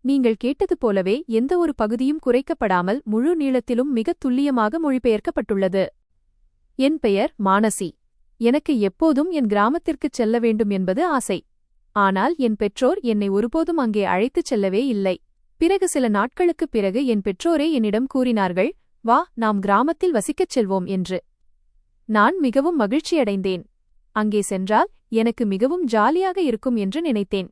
நீங்கள் கேட்டது போலவே எந்த ஒரு பகுதியும் குறைக்கப்படாமல் முழு நீளத்திலும் மிகத் துல்லியமாக மொழிபெயர்க்கப்பட்டுள்ளது. என் பெயர் மானசி. எனக்கு எப்போதும் என் கிராமத்திற்குச் செல்ல வேண்டும் என்பது ஆசை. ஆனால் என் பெற்றோர் என்னை ஒருபோதும் அங்கே அழைத்துச் செல்லவே இல்லை. பிறகு சில நாட்களுக்குப் பிறகு என் பெற்றோரே என்னிடம் கூறினார்கள், வா, நாம் கிராமத்தில் வசிக்கச் செல்வோம் என்று. நான் மிகவும் மகிழ்ச்சியடைந்தேன். அங்கே சென்றால் எனக்கு மிகவும் ஜாலியாக இருக்கும் என்று நினைத்தேன்.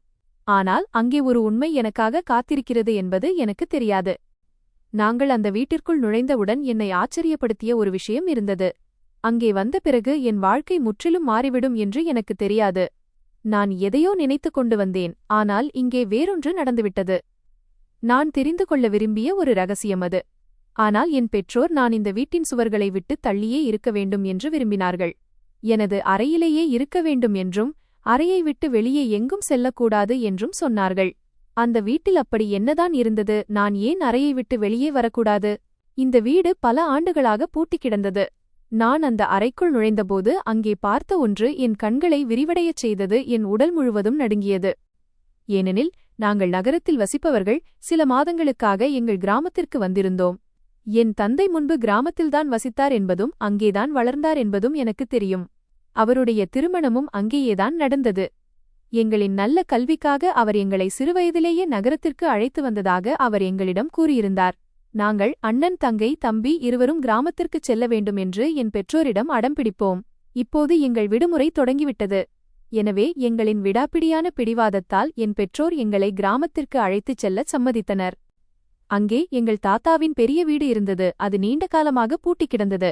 ஆனால் அங்கே ஒரு உண்மை எனக்காக காத்திருக்கிறது என்பது எனக்கு தெரியாது. நாங்கள் அந்த வீட்டிற்குள் நுழைந்தவுடன் என்னை ஆச்சரியப்படுத்திய ஒரு விஷயம் இருந்தது. அங்கே வந்த பிறகு என் வாழ்க்கை முற்றிலும் மாறிவிடும் என்று எனக்கு தெரியாது. நான் எதையோ நினைத்துக் கொண்டு வந்தேன், ஆனால் இங்கே வேறொன்று நடந்துவிட்டது. நான் தெரிந்து கொள்ள விரும்பிய ஒரு ரகசியம் அது. ஆனால் என் பெற்றோர் நான் இந்த வீட்டின் சுவர்களை விட்டு தள்ளியே இருக்க வேண்டும் என்று விரும்பினார்கள். எனது அறையிலேயே இருக்க வேண்டும் என்றும் அறையை விட்டு வெளியே எங்கும் செல்லக்கூடாது என்றும் சொன்னார்கள். அந்த வீட்டில் அப்படி என்னதான் இருந்தது? நான் ஏன் அறையை விட்டு வெளியே வரக்கூடாது? இந்த வீடு பல ஆண்டுகளாக பூட்டிக் கிடந்தது. நான் அந்த அறைக்குள் நுழைந்தபோது அங்கே பார்த்த ஒன்று என் கண்களை விரிவடையச் செய்தது. என் உடல் முழுவதும் நடுங்கியது. ஏனெனில் நாங்கள் நகரத்தில் வசிப்பவர்கள் சில மாதங்களுக்காக எங்கள் கிராமத்திற்கு வந்திருந்தோம். என் தந்தை முன்பு கிராமத்தில்தான் வசித்தார் என்பதும் அங்கேதான் வளர்ந்தார் என்பதும் எனக்கு தெரியும். அவருடைய திருமணமும் அங்கேயேதான் நடந்தது. எங்களின் நல்ல கல்விக்காக அவர் எங்களை சிறுவயதிலேயே நகரத்திற்கு அழைத்து வந்ததாக அவர் எங்களிடம் கூறியிருந்தார். நாங்கள் அண்ணன், தங்கை, தம்பி இருவரும் கிராமத்திற்குச் செல்ல வேண்டும் என்று என் பெற்றோரிடம் அடம்பிடிப்போம். இப்போது எங்கள் விடுமுறை தொடங்கிவிட்டது. எனவே எங்களின் விடாப்பிடியான பிடிவாதத்தால் என் பெற்றோர் எங்களை கிராமத்திற்கு அழைத்துச் செல்லச் சம்மதித்தனர். அங்கே எங்கள் தாத்தாவின் பெரிய வீடு இருந்தது. அது நீண்ட காலமாக பூட்டிக் கிடந்தது.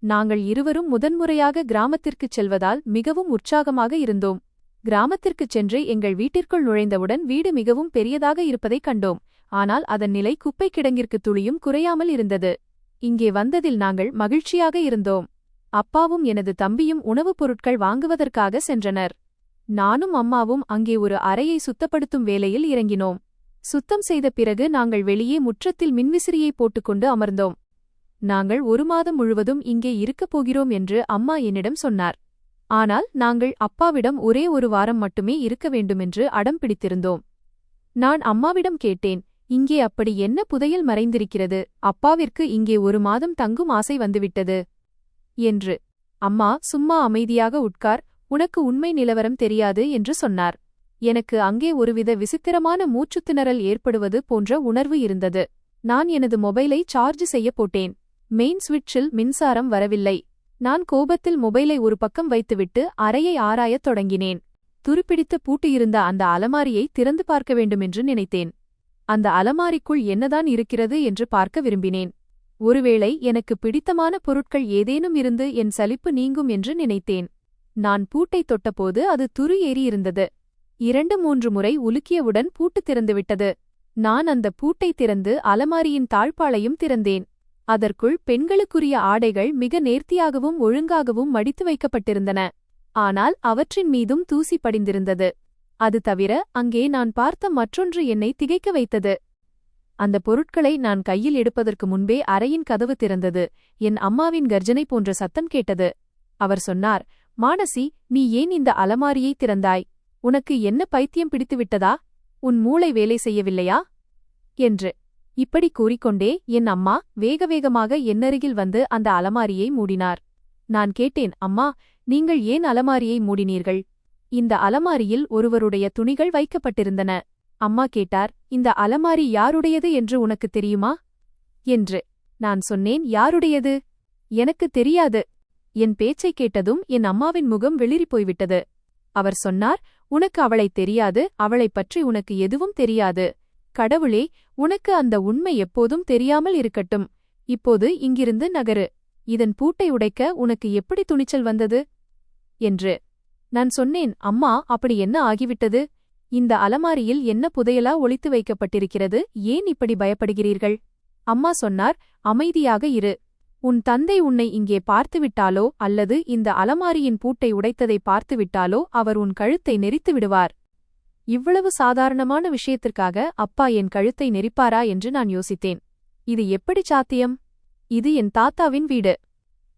நாங்கள் இருவரும் முதன்முறையாக கிராமத்திற்குச் செல்வதால் மிகவும் உற்சாகமாக இருந்தோம். கிராமத்திற்குச் சென்று எங்கள் வீட்டிற்குள் நுழைந்தவுடன் வீடு மிகவும் பெரியதாக இருப்பதைக் கண்டோம். ஆனால் அதன் நிலை குப்பை கிடங்கிற்கு துளியும் குறையாமல் இருந்தது. இங்கே வந்ததில் நாங்கள் மகிழ்ச்சியாக இருந்தோம். அப்பாவும் எனது தம்பியும் உணவுப் பொருட்கள் வாங்குவதற்காக சென்றனர். நானும் அம்மாவும் அங்கே ஒரு அறையை சுத்தப்படுத்தும் வேலையில் இறங்கினோம். சுத்தம் செய்த பிறகு நாங்கள் வெளியே முற்றத்தில் மின்விசிறியை போட்டுக்கொண்டு அமர்ந்தோம். நாங்கள் 1 மாதம் முழுவதும் இங்கே இருக்கப் போகிறோம் என்று அம்மா என்னிடம் சொன்னார். ஆனால் நாங்கள் அப்பாவிடம் ஒரே ஒரு வாரம் மட்டுமே இருக்க வேண்டுமென்று அடம் பிடித்திருந்தோம். நான் அம்மாவிடம் கேட்டேன், இங்கே அப்படி என்ன புதையல் மறைந்திருக்கிறது? அப்பாவிற்கு இங்கே 1 மாதம் தங்கும் ஆசை வந்துவிட்டது என்று. அம்மா, சும்மா அமைதியாக உட்கார், உனக்கு உண்மை நிலவரம் தெரியாது என்று சொன்னார். எனக்கு அங்கே ஒருவித விசித்திரமான மூச்சுத்திணறல் ஏற்படுவது போன்ற உணர்வு இருந்தது. நான் எனது மொபைலை சார்ஜ் செய்ய போட்டேன். மெயின் சுவிட்சில் மின்சாரம் வரவில்லை. நான் கோபத்தில் மொபைலை ஒரு பக்கம் வைத்துவிட்டு அறையை ஆராயத் தொடங்கினேன். துருப்பிடித்த பூட்டு இருந்த அந்த அலமாரியை திறந்து பார்க்க வேண்டுமென்று நினைத்தேன். அந்த அலமாரிக்குள் என்னதான் இருக்கிறது என்று பார்க்க விரும்பினேன். ஒருவேளை எனக்கு பிடித்தமான பொருட்கள் ஏதேனும் இருந்து என் சலிப்பு நீங்கும் என்று நினைத்தேன். நான் பூட்டை தொட்டபோது அது துரு ஏறியிருந்தது. 2-3 முறை உலுக்கியவுடன் பூட்டு திறந்துவிட்டது. நான் அந்த பூட்டை திறந்து அலமாரியின் தாழ்பாளையும் திறந்தேன். அதற்குள் பெண்களுக்குரிய ஆடைகள் மிக நேர்த்தியாகவும் ஒழுங்காகவும் மடித்து வைக்கப்பட்டிருந்தன. ஆனால் அவற்றின் மீதும் தூசி படிந்திருந்தது. அது தவிர அங்கே நான் பார்த்த மற்றொன்று என்னை திகைக்க வைத்தது. அந்த பொருட்களை நான் கையில் எடுப்பதற்கு முன்பே அறையின் கதவு திறந்தது. என் அம்மாவின் கர்ஜனை போன்ற சத்தம் கேட்டது. அவர் சொன்னார், மானசி, நீ ஏன் இந்த அலமாரியை திறந்தாய்? உனக்கு என்ன பைத்தியம் பிடித்துவிட்டதா? உன் மூளை வேலை செய்யவில்லையா என்று. இப்படி கூறிக்கொண்டே என் அம்மா வேகவேகமாக என்னருகில் வந்து அந்த அலமாரியை மூடினார். நான் கேட்டேன், அம்மா, நீங்கள் ஏன் அலமாரியை மூடினீர்கள்? இந்த அலமாரியில் ஒருவருடைய துணிகள் வைக்கப்பட்டிருந்தன. அம்மா கேட்டார், இந்த அலமாரி யாருடையது என்று உனக்கு தெரியுமா என்று. நான் சொன்னேன், யாருடையது? எனக்கு தெரியாது. என் பேச்சை கேட்டதும் என் அம்மாவின் முகம் வெளிறிப் போய்விட்டது. அவர் சொன்னார், உனக்கு அவளைத் தெரியாது, அவளைப் பற்றி உனக்கு எதுவும் தெரியாது. கடவுளே, உனக்கு அந்த உண்மை எப்போதும் தெரியாமல் இருக்கட்டும். இப்போது இங்கிருந்து நகரு. இதன் பூட்டை உடைக்க உனக்கு எப்படி துணிச்சல் வந்தது என்று. நான் சொன்னேன், அம்மா, அப்படி என்ன ஆகிவிட்டது? இந்த அலமாரியில் என்ன புதையலா ஒளித்து வைக்கப்பட்டிருக்கிறது? ஏன் இப்படி பயப்படுகிறீர்கள்? அம்மா சொன்னார், அமைதியாக இரு. உன் தந்தை உன்னை இங்கே பார்த்துவிட்டாலோ அல்லது இந்த அலமாரியின் பூட்டை உடைத்ததை பார்த்துவிட்டாலோ அவர் உன் கழுத்தை நெரித்து விடுவார். இவ்வளவு சாதாரணமான விஷயத்திற்காக அப்பா என் கழுத்தை நெரிப்பாரா என்று நான் யோசித்தேன். இது எப்படி சாத்தியம்? இது என் தாத்தாவின் வீடு.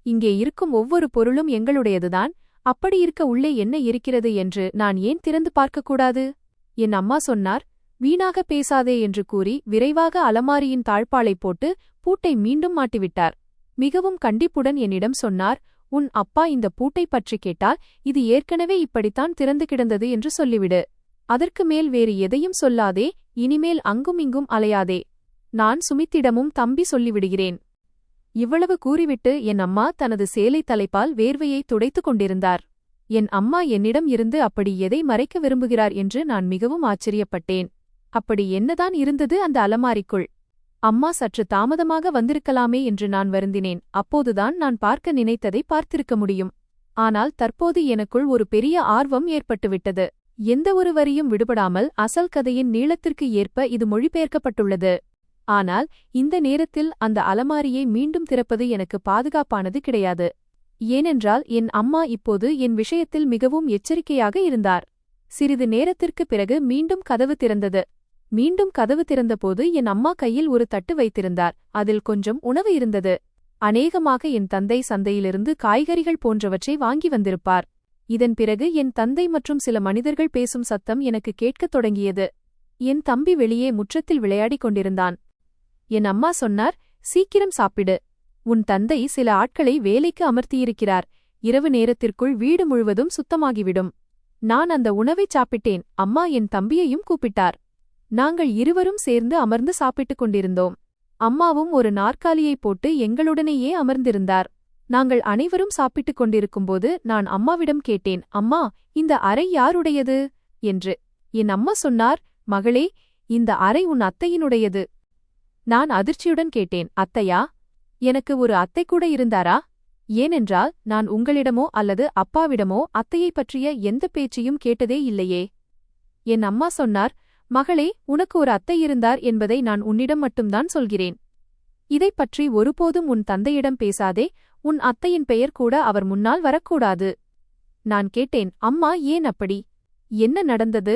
இங்கே இருக்கும் ஒவ்வொரு பொருளும் எங்களுடையதுதான். அப்படி இருக்க உள்ளே என்ன இருக்கிறது என்று நான் ஏன் திறந்து பார்க்கக்கூடாது? என் அம்மா சொன்னார், வீணாக பேசாதே என்று கூறி விரைவாக அலமாரியின் தாழ்பாளை போட்டு பூட்டை மீண்டும் மாட்டிவிட்டார். மிகவும் கண்டிப்புடன் என்னிடம் சொன்னார், உன் அப்பா இந்த பூட்டை பற்றி கேட்டால் இது ஏற்கனவே இப்படித்தான் திறந்து கிடந்தது என்று சொல்லிவிடு. அதற்கு மேல் வேறு எதையும் சொல்லாதே, இனிமேல் அங்கும் இங்கும் அலையாதே. நான் சுமித்திடமும் தம்பி சொல்லிவிடுகிறேன். இவ்வளவு கூறிவிட்டு என் அம்மா தனது சேலை தலைப்பால் வேர்வையை துடைத்துக் கொண்டிருந்தார். என் அம்மா என்னிடம் இருந்து அப்படி எதை மறைக்க விரும்புகிறார் என்று நான் மிகவும் ஆச்சரியப்பட்டேன். அப்படி என்னதான் இருந்தது அந்த அலமாரிக்குள்? அம்மா சற்று தாமதமாக வந்திருக்கலாமே என்று நான் வருந்தினேன். அப்போதுதான் நான் பார்க்க நினைத்ததை பார்த்திருக்க முடியும். ஆனால் தற்போது எனக்குள் ஒரு பெரிய ஆர்வம் ஏற்பட்டுவிட்டது. எந்த ஒரு வரியும் விடுபடாமல் அசல் கதையின் நீளத்திற்கு ஏற்ப இது மொழிபெயர்க்கப்பட்டுள்ளது. ஆனால் இந்த நேரத்தில் அந்த அலமாரியை மீண்டும் திறப்பது எனக்கு பாதுகாப்பானது கிடையாது. ஏனென்றால் என் அம்மா இப்போது என் விஷயத்தில் மிகவும் எச்சரிக்கையாக இருந்தார். சிறிது நேரத்திற்கு பிறகு மீண்டும் கதவு திறந்தது. மீண்டும் கதவு திறந்தபோது என் அம்மா கையில் ஒரு தட்டு வைத்திருந்தார். அதில் கொஞ்சம் உணவு இருந்தது. அநேகமாக என் தந்தை சந்தையிலிருந்து காய்கறிகள் போன்றவற்றை வாங்கி வந்திருப்பார். இதன் பிறகு என் தந்தை மற்றும் சில மனிதர்கள் பேசும் சத்தம் எனக்கு கேட்கத் தொடங்கியது. என் தம்பி வெளியே முற்றத்தில் விளையாடிக் கொண்டிருந்தான். என் அம்மா சொன்னார், சீக்கிரம் சாப்பிடு. உன் தந்தை சில ஆட்களை வேலைக்கு அமர்த்தியிருக்கிறார். இரவு நேரத்திற்குள் வீடு முழுவதும் சுத்தமாகிவிடும். நான் அந்த உணவைச் சாப்பிட்டேன். அம்மா என் தம்பியையும் கூப்பிட்டார். நாங்கள் இருவரும் சேர்ந்து அமர்ந்து சாப்பிட்டுக் கொண்டிருந்தோம். அம்மாவும் ஒரு நாற்காலியை போட்டு எங்களுடனேயே அமர்ந்திருந்தார். நாங்கள் அனைவரும் சாப்பிட்டுக் கொண்டிருக்கும்போது நான் அம்மாவிடம் கேட்டேன், அம்மா, இந்த அறை யாருடையது என்று. என் அம்மா சொன்னார், மகளே, இந்த அறை உன் அத்தையினுடையது. நான் அதிர்ச்சியுடன் கேட்டேன், அத்தையா? எனக்கு ஒரு அத்தை கூட இருந்தாரா? ஏனென்றால் நான் உங்களிடமோ அல்லது அப்பாவிடமோ அத்தையைப் பற்றிய எந்த பேச்சையும் கேட்டதே இல்லையே. என் அம்மா சொன்னார், மகளே, உனக்கு ஒரு அத்தை இருந்தார் என்பதை நான் உன்னிடம் மட்டும்தான் சொல்கிறேன். இதைப் பற்றி ஒருபோதும் உன் தந்தையிடம் பேசாதே. உன் அத்தையின் பெயர் கூட அவர் முன்னால் வரக்கூடாது. நான் கேட்டேன், அம்மா, ஏன் அப்படி? என்ன நடந்தது?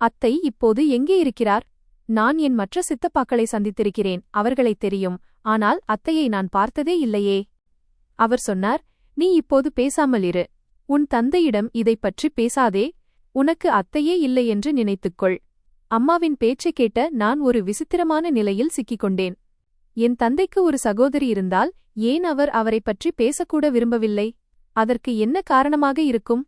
அத்தை இப்போது எங்கே இருக்கிறார்? நான் என் மற்ற சித்தப்பாக்களை சந்தித்திருக்கிறேன், அவர்களைத் தெரியும். ஆனால் அத்தையை நான் பார்த்ததே இல்லையே. அவர் சொன்னார், நீ இப்போது பேசாமல் இரு. உன் தந்தையிடம் இதைப் பற்றி பேசாதே. உனக்கு அத்தையே இல்லை என்று நினைத்துக்கொள். அம்மாவின் பேச்சைக் கேட்ட நான் ஒரு விசித்திரமான நிலையில் சிக்கிக்கொண்டேன். என் தந்தைக்கு ஒரு சகோதரி இருந்தால் ஏன் அவர் அவரைப் பற்றி பேசக்கூட விரும்பவில்லை? அதற்கு என்ன காரணமாக இருக்கும்?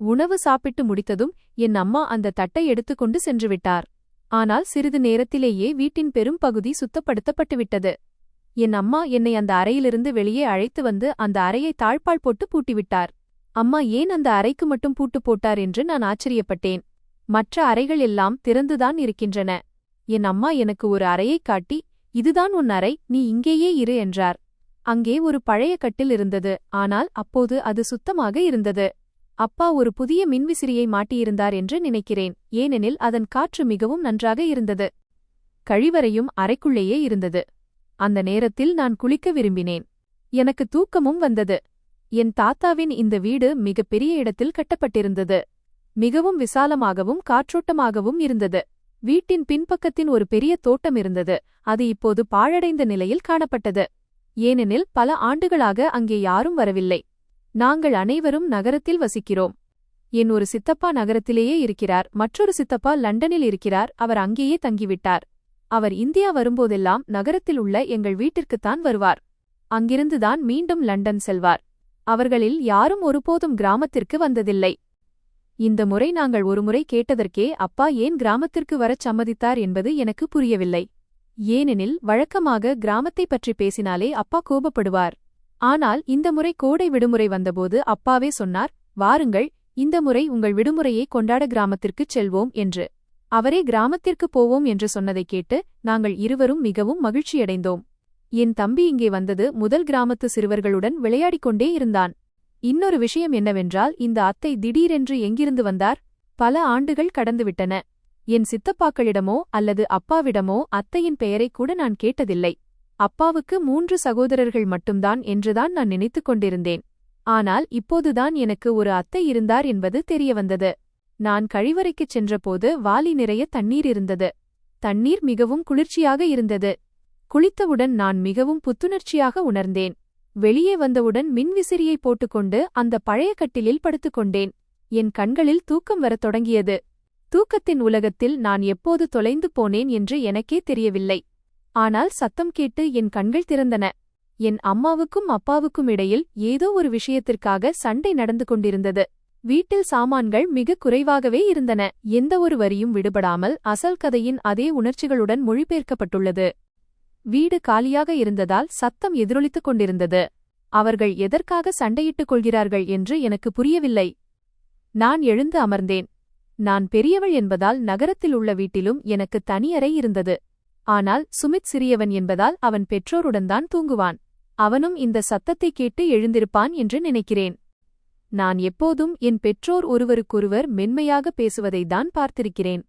உணவு சாப்பிட்டு முடித்ததும் என் அம்மா அந்த தட்டை எடுத்துக்கொண்டு சென்றுவிட்டார். ஆனால் சிறிது நேரத்திலேயே வீட்டின் பெரும் பகுதி சுத்தப்படுத்தப்பட்டுவிட்டது. என் அம்மா என்னை அந்த அறையிலிருந்து வெளியே அழைத்து வந்து அந்த அறையை தாழ்பாள் போட்டு பூட்டிவிட்டார். அம்மா ஏன் அந்த அறைக்கு மட்டும் பூட்டு போட்டார் என்று நான் ஆச்சரியப்பட்டேன். மற்ற அறைகள் எல்லாம் திறந்துதான் இருக்கின்றன. என் அம்மா எனக்கு ஒரு அறையைக் காட்டி, இதுதான் உன் அறை, நீ இங்கேயே இரு என்றார். அங்கே ஒரு பழைய கட்டில் இருந்தது. ஆனால் அப்போது அது சுத்தமாக இருந்தது. அப்பா ஒரு புதிய மின்விசிறியை மாட்டியிருந்தார் என்று நினைக்கிறேன். ஏனெனில் அதன் காற்று மிகவும் நன்றாக இருந்தது. கழிவறையும் அறைக்குள்ளேயே இருந்தது. அந்த நேரத்தில் நான் குளிக்க விரும்பினேன். எனக்கு தூக்கமும் வந்தது. என் தாத்தாவின் இந்த வீடு மிகப் பெரிய இடத்தில் கட்டப்பட்டிருந்தது. மிகவும் விசாலமாகவும் காற்றோட்டமாகவும் இருந்தது. வீட்டின் பின்பக்கத்தின் ஒரு பெரிய தோட்டம் இருந்தது. அது இப்போது பாழடைந்த நிலையில் காணப்பட்டது. ஏனெனில் பல ஆண்டுகளாக அங்கே யாரும் வரவில்லை. நாங்கள் அனைவரும் நகரத்தில் வசிக்கிறோம். என் ஒரு சித்தப்பா நகரத்திலேயே இருக்கிறார். மற்றொரு சித்தப்பா லண்டனில் இருக்கிறார். அவர் அங்கேயே தங்கிவிட்டார். அவர் இந்தியா வரும்போதெல்லாம் நகரத்தில் உள்ள எங்கள் வீட்டிற்குத்தான் வருவார். அங்கிருந்துதான் மீண்டும் லண்டன் செல்வார். அவர்களில் யாரும் ஒருபோதும் கிராமத்திற்கு வந்ததில்லை. இந்த முறை நாங்கள் ஒருமுறை கேட்டதற்கே அப்பா ஏன் கிராமத்திற்கு வரச் சம்மதித்தார் என்பது எனக்கு புரியவில்லை. ஏனெனில் வழக்கமாக கிராமத்தைப் பற்றி பேசினாலே அப்பா கோபப்படுவார். ஆனால் இந்த முறை கோடை விடுமுறை வந்தபோது அப்பாவே சொன்னார், வாருங்கள், இந்த முறை உங்கள் விடுமுறையை கொண்டாட கிராமத்திற்குச் செல்வோம் என்று. அவரே கிராமத்திற்கு போவோம் என்று சொன்னதைக் கேட்டு நாங்கள் இருவரும் மிகவும் மகிழ்ச்சியடைந்தோம். என் தம்பி இங்கே வந்தது முதல் கிராமத்து சிறுவர்களுடன் விளையாடிக் கொண்டே இருந்தான். இன்னொரு விஷயம் என்னவென்றால், இந்த அத்தை திடீரென்று எங்கிருந்து வந்தார்? பல ஆண்டுகள் கடந்துவிட்டன. என் சித்தப்பாக்களிடமோ அல்லது அப்பாவிடமோ அத்தையின் பெயரைக் கூட நான் கேட்டதில்லை. அப்பாவுக்கு 3 சகோதரர்கள் மட்டும்தான் என்றுதான் நான் நினைத்துக் கொண்டிருந்தேன். ஆனால் இப்போதுதான் எனக்கு ஒரு அத்தை இருந்தார் என்பது தெரியவந்தது. நான் கழிவறைக்குச் சென்றபோது வாளி நிறைய தண்ணீர் இருந்தது. தண்ணீர் மிகவும் குளிர்ச்சியாக இருந்தது. குளித்தவுடன் நான் மிகவும் புத்துணர்ச்சியாக உணர்ந்தேன். வெளியே வந்தவுடன் மின்விசிறியை போட்டுக்கொண்டு அந்த பழைய கட்டிலில் படுத்துக்கொண்டேன். என் கண்களில் தூக்கம் வரத் தொடங்கியது. தூக்கத்தின் உலகத்தில் நான் எப்போது தொலைந்து போனேன் என்று எனக்கே தெரியவில்லை. ஆனால் சத்தம் கேட்டு என் கண்கள் திறந்தன. என் அம்மாவுக்கும் அப்பாவுக்கும் இடையில் ஏதோ ஒரு விஷயத்திற்காக சண்டை நடந்து கொண்டிருந்தது. வீட்டில் சாமான்கள் மிக குறைவாகவே இருந்தன. எந்த ஒரு வரியும் விடுபடாமல் அசல் கதையின் அதே உணர்ச்சிகளுடன் மொழிபெயர்க்கப்பட்டுள்ளது. வீடு காலியாக இருந்ததால் சத்தம் எதிரொலித்துக் கொண்டிருந்தது. அவர்கள் எதற்காக சண்டையிட்டுக் கொள்கிறார்கள் என்று எனக்கு புரியவில்லை. நான் எழுந்து அமர்ந்தேன். நான் பெரியவள் என்பதால் நகரத்தில் உள்ள வீட்டிலும் எனக்கு தனி அறை இருந்தது. ஆனால் சுமித் சிறியவன் என்பதால் அவன் பெற்றோருடன் தான் தூங்குவான். அவனும் இந்த சத்தத்தை கேட்டு எழுந்திருப்பான் என்று நினைக்கிறேன். நான் எப்போதும் என் பெற்றோர் ஒருவருக்கொருவர் மென்மையாக பேசுவதைத்தான் பார்த்திருக்கிறேன்.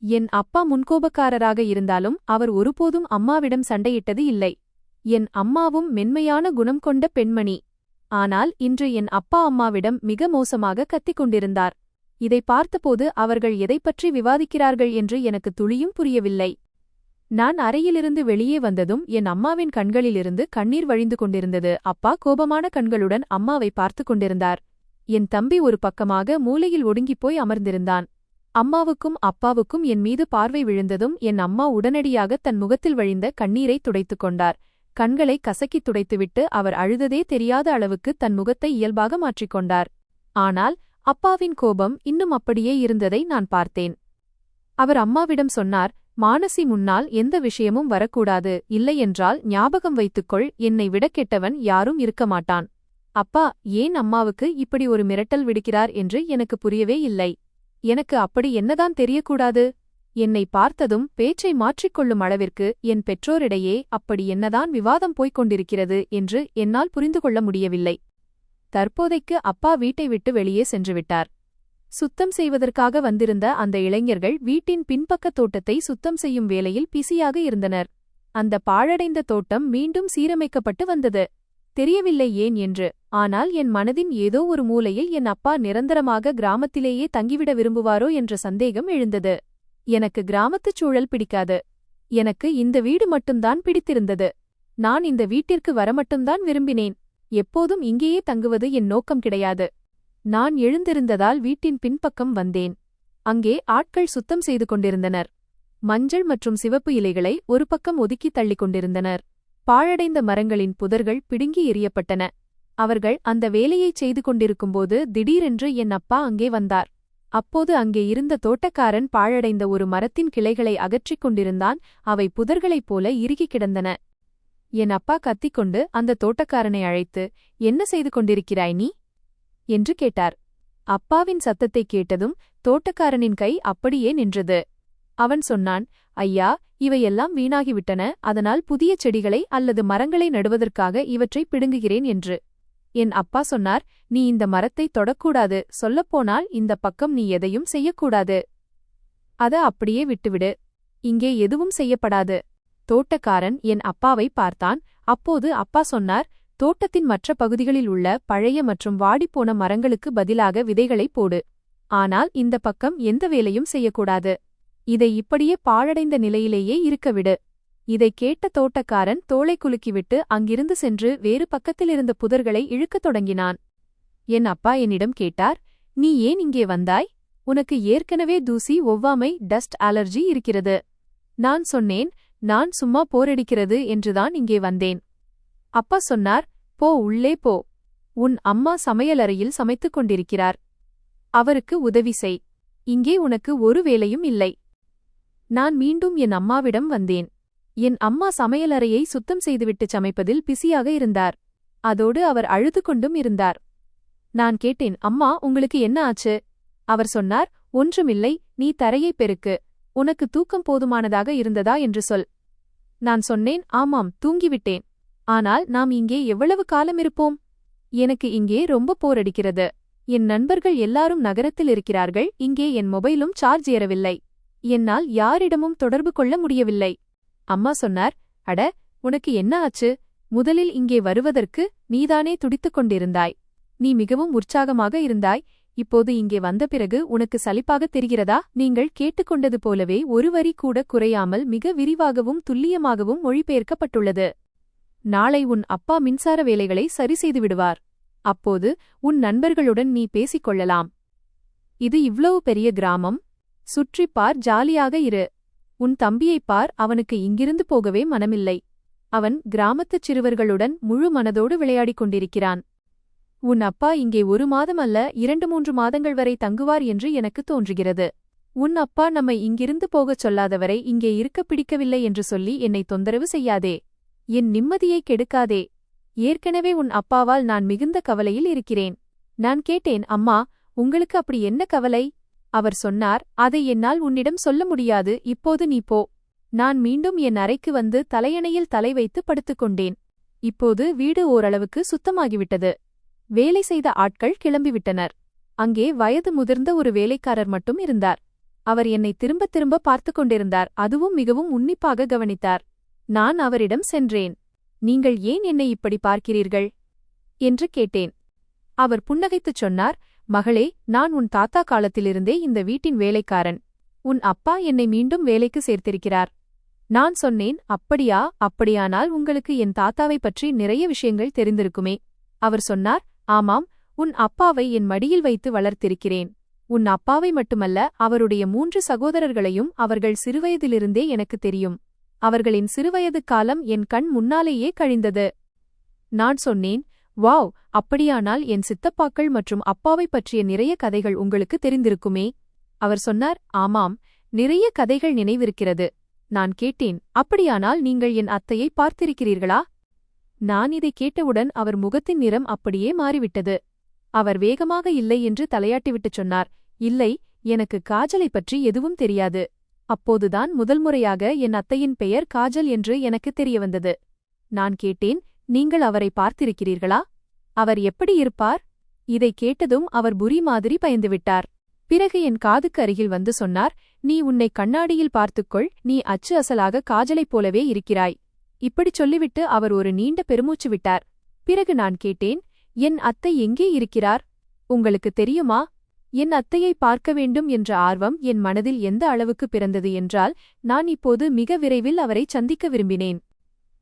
என் அப்பா முன்கோபக்காரராக இருந்தாலும் அவர் ஒருபோதும் அம்மாவிடம் சண்டையிட்டது இல்லை. என் அம்மாவும் மென்மையான குணம் கொண்ட பெண்மணி. ஆனால் இன்று என் அப்பா அம்மாவிடம் மிக மோசமாக கத்திக் கொண்டிருந்தார். இதை பார்த்தபோது அவர்கள் எதைப்பற்றி விவாதிக்கிறார்கள் என்று எனக்கு துளியும் புரியவில்லை. நான் அறையிலிருந்து வெளியே வந்ததும் என் அம்மாவின் கண்களிலிருந்து கண்ணீர் வழிந்து கொண்டிருந்தது. அப்பா கோபமான கண்களுடன் அம்மாவை பார்த்து கொண்டிருந்தார். என் தம்பி ஒரு பக்கமாக மூலையில் ஒடுங்கிப்போய் அமர்ந்திருந்தான். அம்மாவுக்கும் அப்பாவுக்கும் என் மீது பார்வை விழுந்ததும் என் அம்மா உடனடியாக தன் முகத்தில் வழிந்த கண்ணீரை துடைத்துக் கொண்டார். கண்களை கசக்கித் துடைத்துவிட்டு அவர் அழுததே தெரியாத அளவுக்கு தன் முகத்தை இயல்பாக மாற்றிக்கொண்டார். ஆனால் அப்பாவின் கோபம் இன்னும் அப்படியே இருந்ததை நான் பார்த்தேன். அவர் அம்மாவிடம் சொன்னார், மானசி முன்னால் எந்த விஷயமும் வரக்கூடாது, இல்லையென்றால் ஞாபகம் வைத்துக்கொள், என்னை விட கெட்டவன் யாரும் இருக்க மாட்டான். அப்பா ஏன் அம்மாவுக்கு இப்படி ஒரு மிரட்டல் விடுக்கிறார் என்று எனக்கு புரியவே இல்லை. எனக்கு அப்படி என்னதான் தெரியக்கூடாது? என்னை பார்த்ததும் பேச்சை மாற்றிக்கொள்ளும் அளவிற்கு என் பெற்றோரிடையே அப்படி என்னதான் விவாதம் போய்க் கொண்டிருக்கிறது என்று என்னால் புரிந்து கொள்ள முடியவில்லை. தற்போதைக்கு அப்பா வீட்டை விட்டு வெளியே சென்றுவிட்டார். சுத்தம் செய்வதற்காக வந்திருந்த அந்த இளைஞர்கள் வீட்டின் பின்பக்க தோட்டத்தை சுத்தம் செய்யும் வேலையில் பிஸியாக இருந்தனர். அந்த பாழடைந்த தோட்டம் மீண்டும் சீரமைக்கப்பட்டு வந்தது. தெரியவில்லை ஏன் என்று. ஆனால் என் மனதின் ஏதோ ஒரு மூலையில் என் அப்பா நிரந்தரமாக கிராமத்திலேயே தங்கிவிட விரும்புவாரோ என்ற சந்தேகம் எழுந்தது. எனக்கு கிராமத்துச் சூழல் பிடிக்காது. எனக்கு இந்த வீடு மட்டும்தான் பிடித்திருந்தது. நான் இந்த வீட்டிற்கு வரமட்டும்தான் விரும்பினேன். எப்போதும் இங்கேயே தங்குவது என் நோக்கம் கிடையாது. நான் எழுந்திருந்ததால் வீட்டின் பின்பக்கம் வந்தேன். அங்கே ஆட்கள் சுத்தம் செய்து கொண்டிருந்தனர். மஞ்சள் மற்றும் சிவப்பு இலைகளை ஒரு பக்கம் ஒதுக்கி தள்ளிக் கொண்டிருந்தனர். பாழடைந்த மரங்களின் புதர்கள் பிடுங்கி எறியப்பட்டன. அவர்கள் அந்த வேலையைச் செய்து கொண்டிருக்கும்போது திடீரென்று என் அப்பா அங்கே வந்தார். அப்போது அங்கே இருந்த தோட்டக்காரன் பாழடைந்த ஒரு மரத்தின் கிளைகளை அகற்றிக் கொண்டிருந்தான். அவை புதர்களைப் போல இறுகிக் கிடந்தன. என் அப்பா கத்திக்கொண்டு அந்த தோட்டக்காரனை அழைத்து, என்ன செய்து கொண்டிருக்கிறாய் நீ என்று கேட்டார். அப்பாவின் சத்தத்தைக் கேட்டதும் தோட்டக்காரனின் கை அப்படியே நின்றது. அவன் சொன்னான், ஐயா, இவையெல்லாம் வீணாகிவிட்டன, அதனால் புதிய செடிகளை அல்லது மரங்களை நடுவதற்காக இவற்றை பிடுங்குகிறேன் என்று. என் அப்பா சொன்னார், நீ இந்த மரத்தை தொடக்கூடாது, சொல்லப்போனால் இந்த பக்கம் நீ எதையும் செய்யக்கூடாது. அத அப்படியே விட்டுவிடு. இங்கே எதுவும் செய்யப்படாது. தோட்டக்காரன் என் அப்பாவை பார்த்தான். அப்போது அப்பா சொன்னார், தோட்டத்தின் மற்ற பகுதிகளில் உள்ள பழைய மற்றும் வாடிப்போன மரங்களுக்கு பதிலாக விதைகளை போடு. ஆனால் இந்த பக்கம் எந்த வேலையும் செய்யக்கூடாது. இதை இப்படியே பாழடைந்த நிலையிலேயே இருக்கவிடு. இதைக் கேட்ட தோட்டக்காரன் தோளை குலுக்கிவிட்டு அங்கிருந்து சென்று வேறு பக்கத்திலிருந்த புதர்களை இழுக்கத் தொடங்கினான். என் அப்பா என்னிடம் கேட்டார், நீ ஏன் இங்கே வந்தாய்? உனக்கு ஏற்கனவே தூசி, ஒவ்வாமை, டஸ்ட் அலர்ஜி இருக்கிறது. நான் சொன்னேன், நான் சும்மா போரடிக்கிறது என்றுதான் இங்கே வந்தேன். அப்பா சொன்னார், போ, உள்ளே போ. உன் அம்மா சமையலறையில் சமைத்துக் கொண்டிருக்கிறார். அவருக்கு உதவி செய். இங்கே உனக்கு ஒரு வேலையும் இல்லை. நான் மீண்டும் என் அம்மாவிடம் வந்தேன். என் அம்மா சமையலறையை சுத்தம் செய்துவிட்டு சமைப்பதில் பிஸியாக இருந்தார். அதோடு அவர் அழுது கொண்டும் இருந்தார். நான் கேட்டேன், அம்மா, உங்களுக்கு என்ன ஆச்சு? அவர் சொன்னார், ஒன்றுமில்லை, நீ தரையைப் பெருக்கு. உனக்கு தூக்கம் போதுமானதாக இருந்ததா என்று சொல். நான் சொன்னேன், ஆமாம், தூங்கிவிட்டேன். ஆனால் நாம் இங்கே எவ்வளவு காலம் இருப்போம்? எனக்கு இங்கே ரொம்ப போரடிக்கிறது. என் நண்பர்கள் எல்லாரும் நகரத்தில் இருக்கிறார்கள். இங்கே என் மொபைலும் சார்ஜ் ஏறவில்லை. என்னால் யாரிடமும் தொடர்பு கொள்ள முடியவில்லை. அம்மா சொன்னார், அட, உனக்கு என்ன ஆச்சு? முதலில் இங்கே வருவதற்கு நீதானே துடித்துக் கொண்டிருந்தாய். நீ மிகவும் உற்சாகமாக இருந்தாய். இப்போது இங்கே வந்த பிறகு உனக்கு சலிப்பாகத் தெரிகிறதா? நீங்கள் கேட்டுக்கொண்டது போலவே ஒரு வரி கூட குறையாமல் மிக விரிவாகவும் துல்லியமாகவும் மொழிபெயர்க்கப்பட்டுள்ளது. நாளை உன் அப்பா மின்சார வேலைகளை சரி செய்து விடுவார். அப்போது உன் நண்பர்களுடன் நீ பேசிக் கொள்ளலாம். இது இவ்வளவு பெரிய கிராமம். சுற்றிப் பார், ஜாலியாக இரு. உன் தம்பியைப் பார், அவனுக்கு இங்கிருந்து போகவே மனமில்லை. அவன் கிராமத்துச் சிறுவர்களுடன் முழு மனதோடு விளையாடிக் கொண்டிருக்கிறான். உன் அப்பா இங்கே 1 மாதம் அல்ல 2-3 மாதங்கள் வரை தங்குவார் என்று எனக்கு தோன்றுகிறது. உன் அப்பா நம்மை இங்கிருந்து போகச் சொல்லாதவரை இங்கே இருக்கப் பிடிக்கவில்லை என்று சொல்லி என்னை தொந்தரவு செய்யாதே. என் நிம்மதியை கெடுக்காதே. ஏற்கனவே உன் அப்பாவால் நான் மிகுந்த கவலையில் இருக்கிறேன். நான் கேட்டேன், அம்மா, உங்களுக்கு அப்படி என்ன கவலை? அவர் சொன்னார், அதை என்னால் உன்னிடம் சொல்ல முடியாது, இப்போது நீ போ. நான் மீண்டும் என் அறைக்கு வந்து தலையணையில் தலை வைத்து படுத்துக்கொண்டேன். இப்போது வீடு ஓரளவுக்கு சுத்தமாகிவிட்டது. வேலை செய்த ஆட்கள் கிளம்பிவிட்டனர். அங்கே வயது முதிர்ந்த ஒரு வேலைக்காரர் மட்டும் இருந்தார். அவர் என்னை திரும்ப திரும்ப பார்த்து கொண்டிருந்தார், அதுவும் மிகவும் உன்னிப்பாக கவனித்தார். நான் அவரிடம் சென்றேன். நீங்கள் ஏன் என்னை இப்படி பார்க்கிறீர்கள் என்று கேட்டேன். அவர் புன்னகைத்துச் சொன்னார், மகளே, நான் உன் தாத்தா காலத்திலிருந்தே இந்த வீட்டின் வேலைக்காரன். உன் அப்பா என்னை மீண்டும் வேலைக்கு சேர்த்திருக்கிறார். நான் சொன்னேன், அப்படியா? அப்படியானால் உங்களுக்கு என் தாத்தாவைப் பற்றி நிறைய விஷயங்கள் தெரிந்திருக்குமே. அவர் சொன்னார், ஆமாம், உன் அப்பாவை என் மடியில் வைத்து வளர்த்திருக்கிறேன். உன் அப்பாவை மட்டுமல்ல, அவருடைய 3 சகோதரர்களையும் அவர்கள் சிறுவயதிலிருந்தே எனக்கு தெரியும். அவர்களின் சிறுவயது காலம் என் கண் முன்னாலேயே கழிந்தது. நான் சொன்னேன், வாவ், அப்படியானால் என் சித்தப்பாக்கள் மற்றும் அப்பாவைப் பற்றிய நிறைய கதைகள் உங்களுக்கு தெரிந்திருக்குமே. அவர் சொன்னார், ஆமாம், நிறைய கதைகள் நினைவிருக்கிறது. நான் கேட்டேன், அப்படியானால் நீங்கள் என் அத்தையை பார்த்திருக்கிறீர்களா? நான் இதை கேட்டவுடன் அவர் முகத்தின் நிறம் அப்படியே மாறிவிட்டது. அவர் வேகமாக இல்லை என்று தலையாட்டிவிட்டுச் சொன்னார், இல்லை, எனக்கு காஜலைப் பற்றி எதுவும் தெரியாது. அப்போதுதான் முதல்முறையாக என் அத்தையின் பெயர் காஜல் என்று எனக்கு தெரியவந்தது. நான் கேட்டேன், நீங்கள் அவரை பார்த்திருக்கிறீர்களா? அவர் எப்படி இருப்பார்? இதை கேட்டதும் அவர் புரி மாதிரி பயந்துவிட்டார். பிறகு என் காதுக்கு அருகில் வந்து சொன்னார், நீ உன்னை கண்ணாடியில் பார்த்துக்கொள், நீ அச்சு அசலாக காஜலைப் போலவே இருக்கிறாய். இப்படிச் சொல்லிவிட்டு அவர் ஒரு நீண்ட பெருமூச்சு விட்டார். பிறகு நான் கேட்டேன், என் அத்தை எங்கே இருக்கிறார்? உங்களுக்கு தெரியுமா? என் அத்தையை பார்க்க வேண்டும் என்ற ஆர்வம் என் மனதில் எந்த அளவுக்கு பிறந்தது என்றால், நான் இப்போது மிக விரைவில் அவரை சந்திக்க விரும்பினேன்.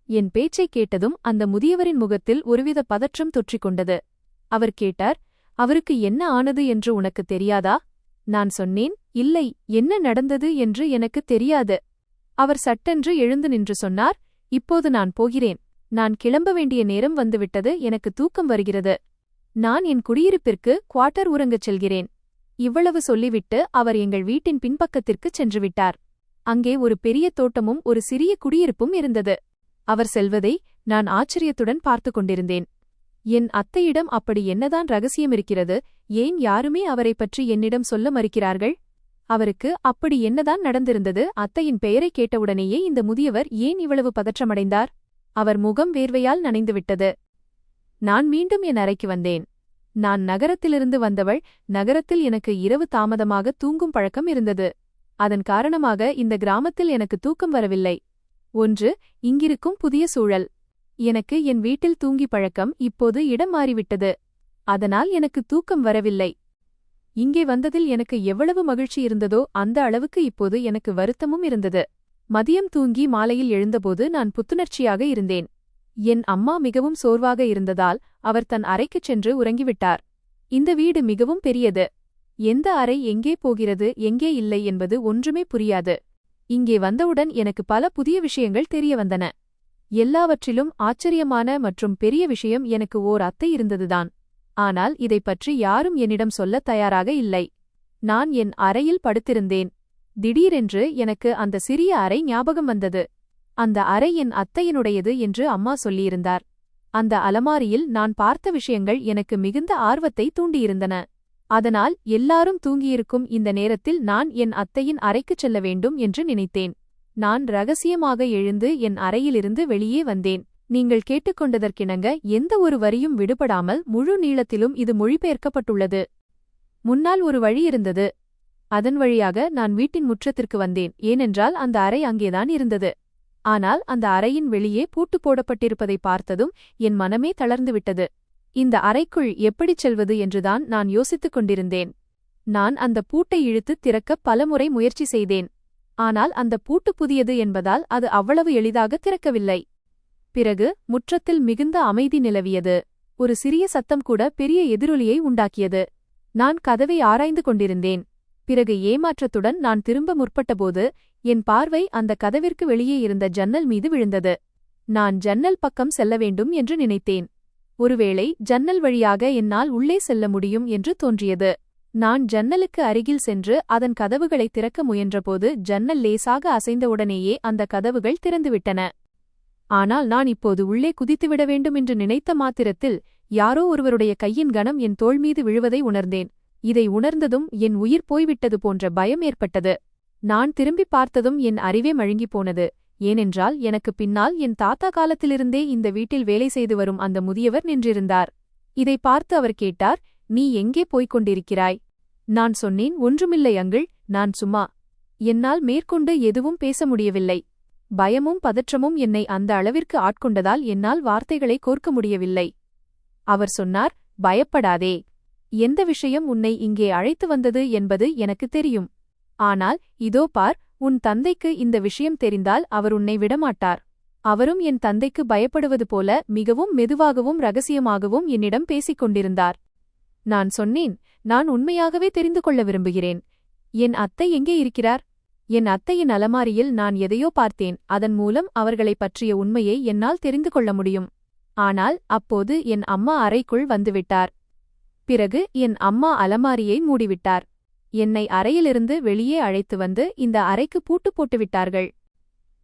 என் பேச்சைக் கேட்டதும் அந்த முதியவரின் முகத்தில் ஒருவித பதற்றம் தொற்றிக்கொண்டது. அவர் கேட்டார், அவருக்கு என்ன ஆனது என்று உனக்கு தெரியாதா? நான் சொன்னேன், இல்லை, என்ன நடந்தது என்று எனக்கு தெரியாது. அவர் சட்டென்று எழுந்து நின்று சொன்னார், இப்போது நான் போகிறேன். நான் கிளம்ப வேண்டிய நேரம் வந்துவிட்டது, எனக்கு தூக்கம் வருகிறது. நான் என் குடியிருப்பிற்கு குவார்ட்டர் உறங்கச் செல்கிறேன். இவ்வளவு சொல்லிவிட்டு அவர் எங்கள் வீட்டின் பின்பக்கத்திற்குச் சென்றுவிட்டார். அங்கே ஒரு பெரிய தோட்டமும் ஒரு சிறிய குடியிருப்பும் இருந்தது. அவர் செல்வதை நான் ஆச்சரியத்துடன் பார்த்து கொண்டிருந்தேன். என் அத்தையிடம் அப்படி என்னதான் ரகசியம் இருக்கிறது? ஏன் யாருமே அவரை பற்றி என்னிடம் சொல்ல மறுக்கிறார்கள்? அவருக்கு அப்படி என்னதான் நடந்திருந்தது? அத்தையின் பெயரை கேட்டவுடனேயே இந்த முதியவர் ஏன் இவ்வளவு பதற்றமடைந்தார்? அவர் முகம் வேர்வையால் நனைந்துவிட்டது. நான் மீண்டும் என் அறைக்கு வந்தேன். நான் நகரத்திலிருந்து வந்தவள். நகரத்தில் எனக்கு இரவு தாமதமாக தூங்கும் பழக்கம் இருந்தது. அதன் காரணமாக இந்த கிராமத்தில் எனக்கு தூக்கம் வரவில்லை. ஒன்று, இங்கிருக்கும் புதிய சூழல். எனக்கு என் வீட்டில் தூங்கி பழக்கம், இப்போது இடம் மாறிவிட்டது. அதனால் எனக்கு தூக்கம் வரவில்லை. இங்கே வந்ததில் எனக்கு எவ்வளவு மகிழ்ச்சி இருந்ததோ அந்த அளவுக்கு இப்போது எனக்கு வருத்தமும் இருந்தது. மதியம் தூங்கி மாலையில் எழுந்தபோது நான் புத்துணர்ச்சியாக இருந்தேன். என் அம்மா மிகவும் சோர்வாக இருந்ததால் அவர் தன் அறைக்குச் சென்று உறங்கிவிட்டார். இந்த வீடு மிகவும் பெரியது. எந்த அறை எங்கே போகிறது, எங்கே இல்லை என்பது ஒன்றுமே புரியாது. இங்கே வந்தவுடன் எனக்கு பல புதிய விஷயங்கள் தெரிய வந்தன. எல்லாவற்றிலும் ஆச்சரியமான மற்றும் பெரிய விஷயம், எனக்கு ஓர் அத்தை இருந்ததுதான். ஆனால் இதைப் பற்றி யாரும் என்னிடம் சொல்லத் தயாராக இல்லை. நான் என் அறையில் படுத்திருந்தேன். திடீரென்று எனக்கு அந்த சிறிய அறை ஞாபகம் வந்தது. அந்த அறை என் அத்தையினுடையது என்று அம்மா சொல்லியிருந்தார். அந்த அலமாரியில் நான் பார்த்த விஷயங்கள் எனக்கு மிகுந்த ஆர்வத்தை தூண்டியிருந்தன. அதனால் எல்லாரும் தூங்கியிருக்கும் இந்த நேரத்தில் நான் என் அத்தையின் அறைக்குச் செல்ல வேண்டும் என்று நினைத்தேன். நான் ரகசியமாக எழுந்து என் அறையிலிருந்து வெளியே வந்தேன். நீங்கள் கேட்டுக்கொண்டதற்கிணங்க எந்த ஒரு வரியும் விடுபடாமல் முழு நீளத்திலும் இது மொழிபெயர்க்கப்பட்டுள்ளது. முன்னால் ஒரு வழி இருந்தது. அதன் வழியாக நான் வீட்டின் முற்றத்திற்கு வந்தேன். ஏனென்றால் அந்த அறை அங்கேதான் இருந்தது. ஆனால் அந்த அறையின் வெளியே பூட்டு போடப்பட்டிருப்பதை பார்த்ததும் என் மனமே தளர்ந்துவிட்டது. இந்த அறைக்குள் எப்படிச் செல்வது என்றுதான் நான் யோசித்துக் கொண்டிருந்தேன். நான் அந்த பூட்டை இழுத்துத் திறக்க பலமுறை முயற்சி செய்தேன். ஆனால் அந்த பூட்டு புதியது என்பதால் அது அவ்வளவு எளிதாக திறக்கவில்லை. பிறகு முற்றத்தில் மிகுந்த அமைதி நிலவியது. ஒரு சிறிய சத்தம் கூட பெரிய எதிரொலியை உண்டாக்கியது. நான் கதவை ஆராய்ந்து கொண்டிருந்தேன். பிறகு ஏமாற்றத்துடன் நான் திரும்ப முற்பட்டபோது என் பார்வை அந்த கதவிற்கு வெளியே இருந்த ஜன்னல் மீது விழுந்தது. நான் ஜன்னல் பக்கம் செல்ல வேண்டும் என்று நினைத்தேன். ஒருவேளை ஜன்னல் வழியாக என்னால் உள்ளே செல்ல முடியும் என்று தோன்றியது. நான் ஜன்னலுக்கு அருகில் சென்று அதன் கதவுகளை திறக்க முயன்றபோது ஜன்னல் லேசாக அசைந்தவுடனேயே அந்த கதவுகள் திறந்துவிட்டன. ஆனால் நான் இப்போது உள்ளே குதித்துவிட வேண்டும் என்று நினைத்த மாத்திரத்தில் யாரோ ஒருவருடைய கையின் கணம் என் தோள் மீது விழுவதை உணர்ந்தேன். இதை உணர்ந்ததும் என் உயிர் போய்விட்டது போன்ற பயம் ஏற்பட்டது. நான் திரும்பி பார்த்ததும் என் அறிவே மழுங்கிப் போனது. ஏனென்றால் எனக்கு பின்னால் என் தாத்தா காலத்திலிருந்தே இந்த வீட்டில் வேலை செய்து வரும் அந்த முதியவர் நின்றிருந்தார். இதை பார்த்து அவர் கேட்டார், "நீ எங்கே போய்க் கொண்டிருக்கிறாய்?" நான் சொன்னேன், "ஒன்றுமில்லை அங்கிள், நான் சும்மா." என்னால் மேற்கொண்டு எதுவும் பேச முடியவில்லை. பயமும் பதற்றமும் என்னை அந்த அளவிற்கு ஆட்கொண்டதால் என்னால் வார்த்தைகளை கோர்க்க முடியவில்லை. அவர் சொன்னார், "பயப்படாதே. எந்த விஷயம் உன்னை இங்கே அழைத்து வந்தது என்பது எனக்கு தெரியும். ஆனால் இதோ பார், உன் தந்தைக்கு இந்த விஷயம் தெரிந்தால் அவர் உன்னை விடமாட்டார்." அவரும் என் தந்தைக்கு பயப்படுவது போல மிகவும் மெதுவாகவும் ரகசியமாகவும் என்னிடம் பேசிக் கொண்டிருந்தார். நான் சொன்னேன், "நான் உண்மையாகவே தெரிந்து கொள்ள விரும்புகிறேன். என் அத்தை எங்கே இருக்கிறார்?" என் அத்தையின் அலமாரியில் நான் எதையோ பார்த்தேன். அதன் மூலம் அவர்களைப் பற்றிய உண்மையை என்னால் தெரிந்து கொள்ள முடியும். ஆனால் அப்போது என் அம்மா அறைக்குள் வந்துவிட்டார். பிறகு என் அம்மா அலமாரியை மூடிவிட்டார். என்னை அறையிலிருந்து வெளியே அழைத்து வந்து இந்த அறைக்கு பூட்டு போட்டுவிட்டார்கள்.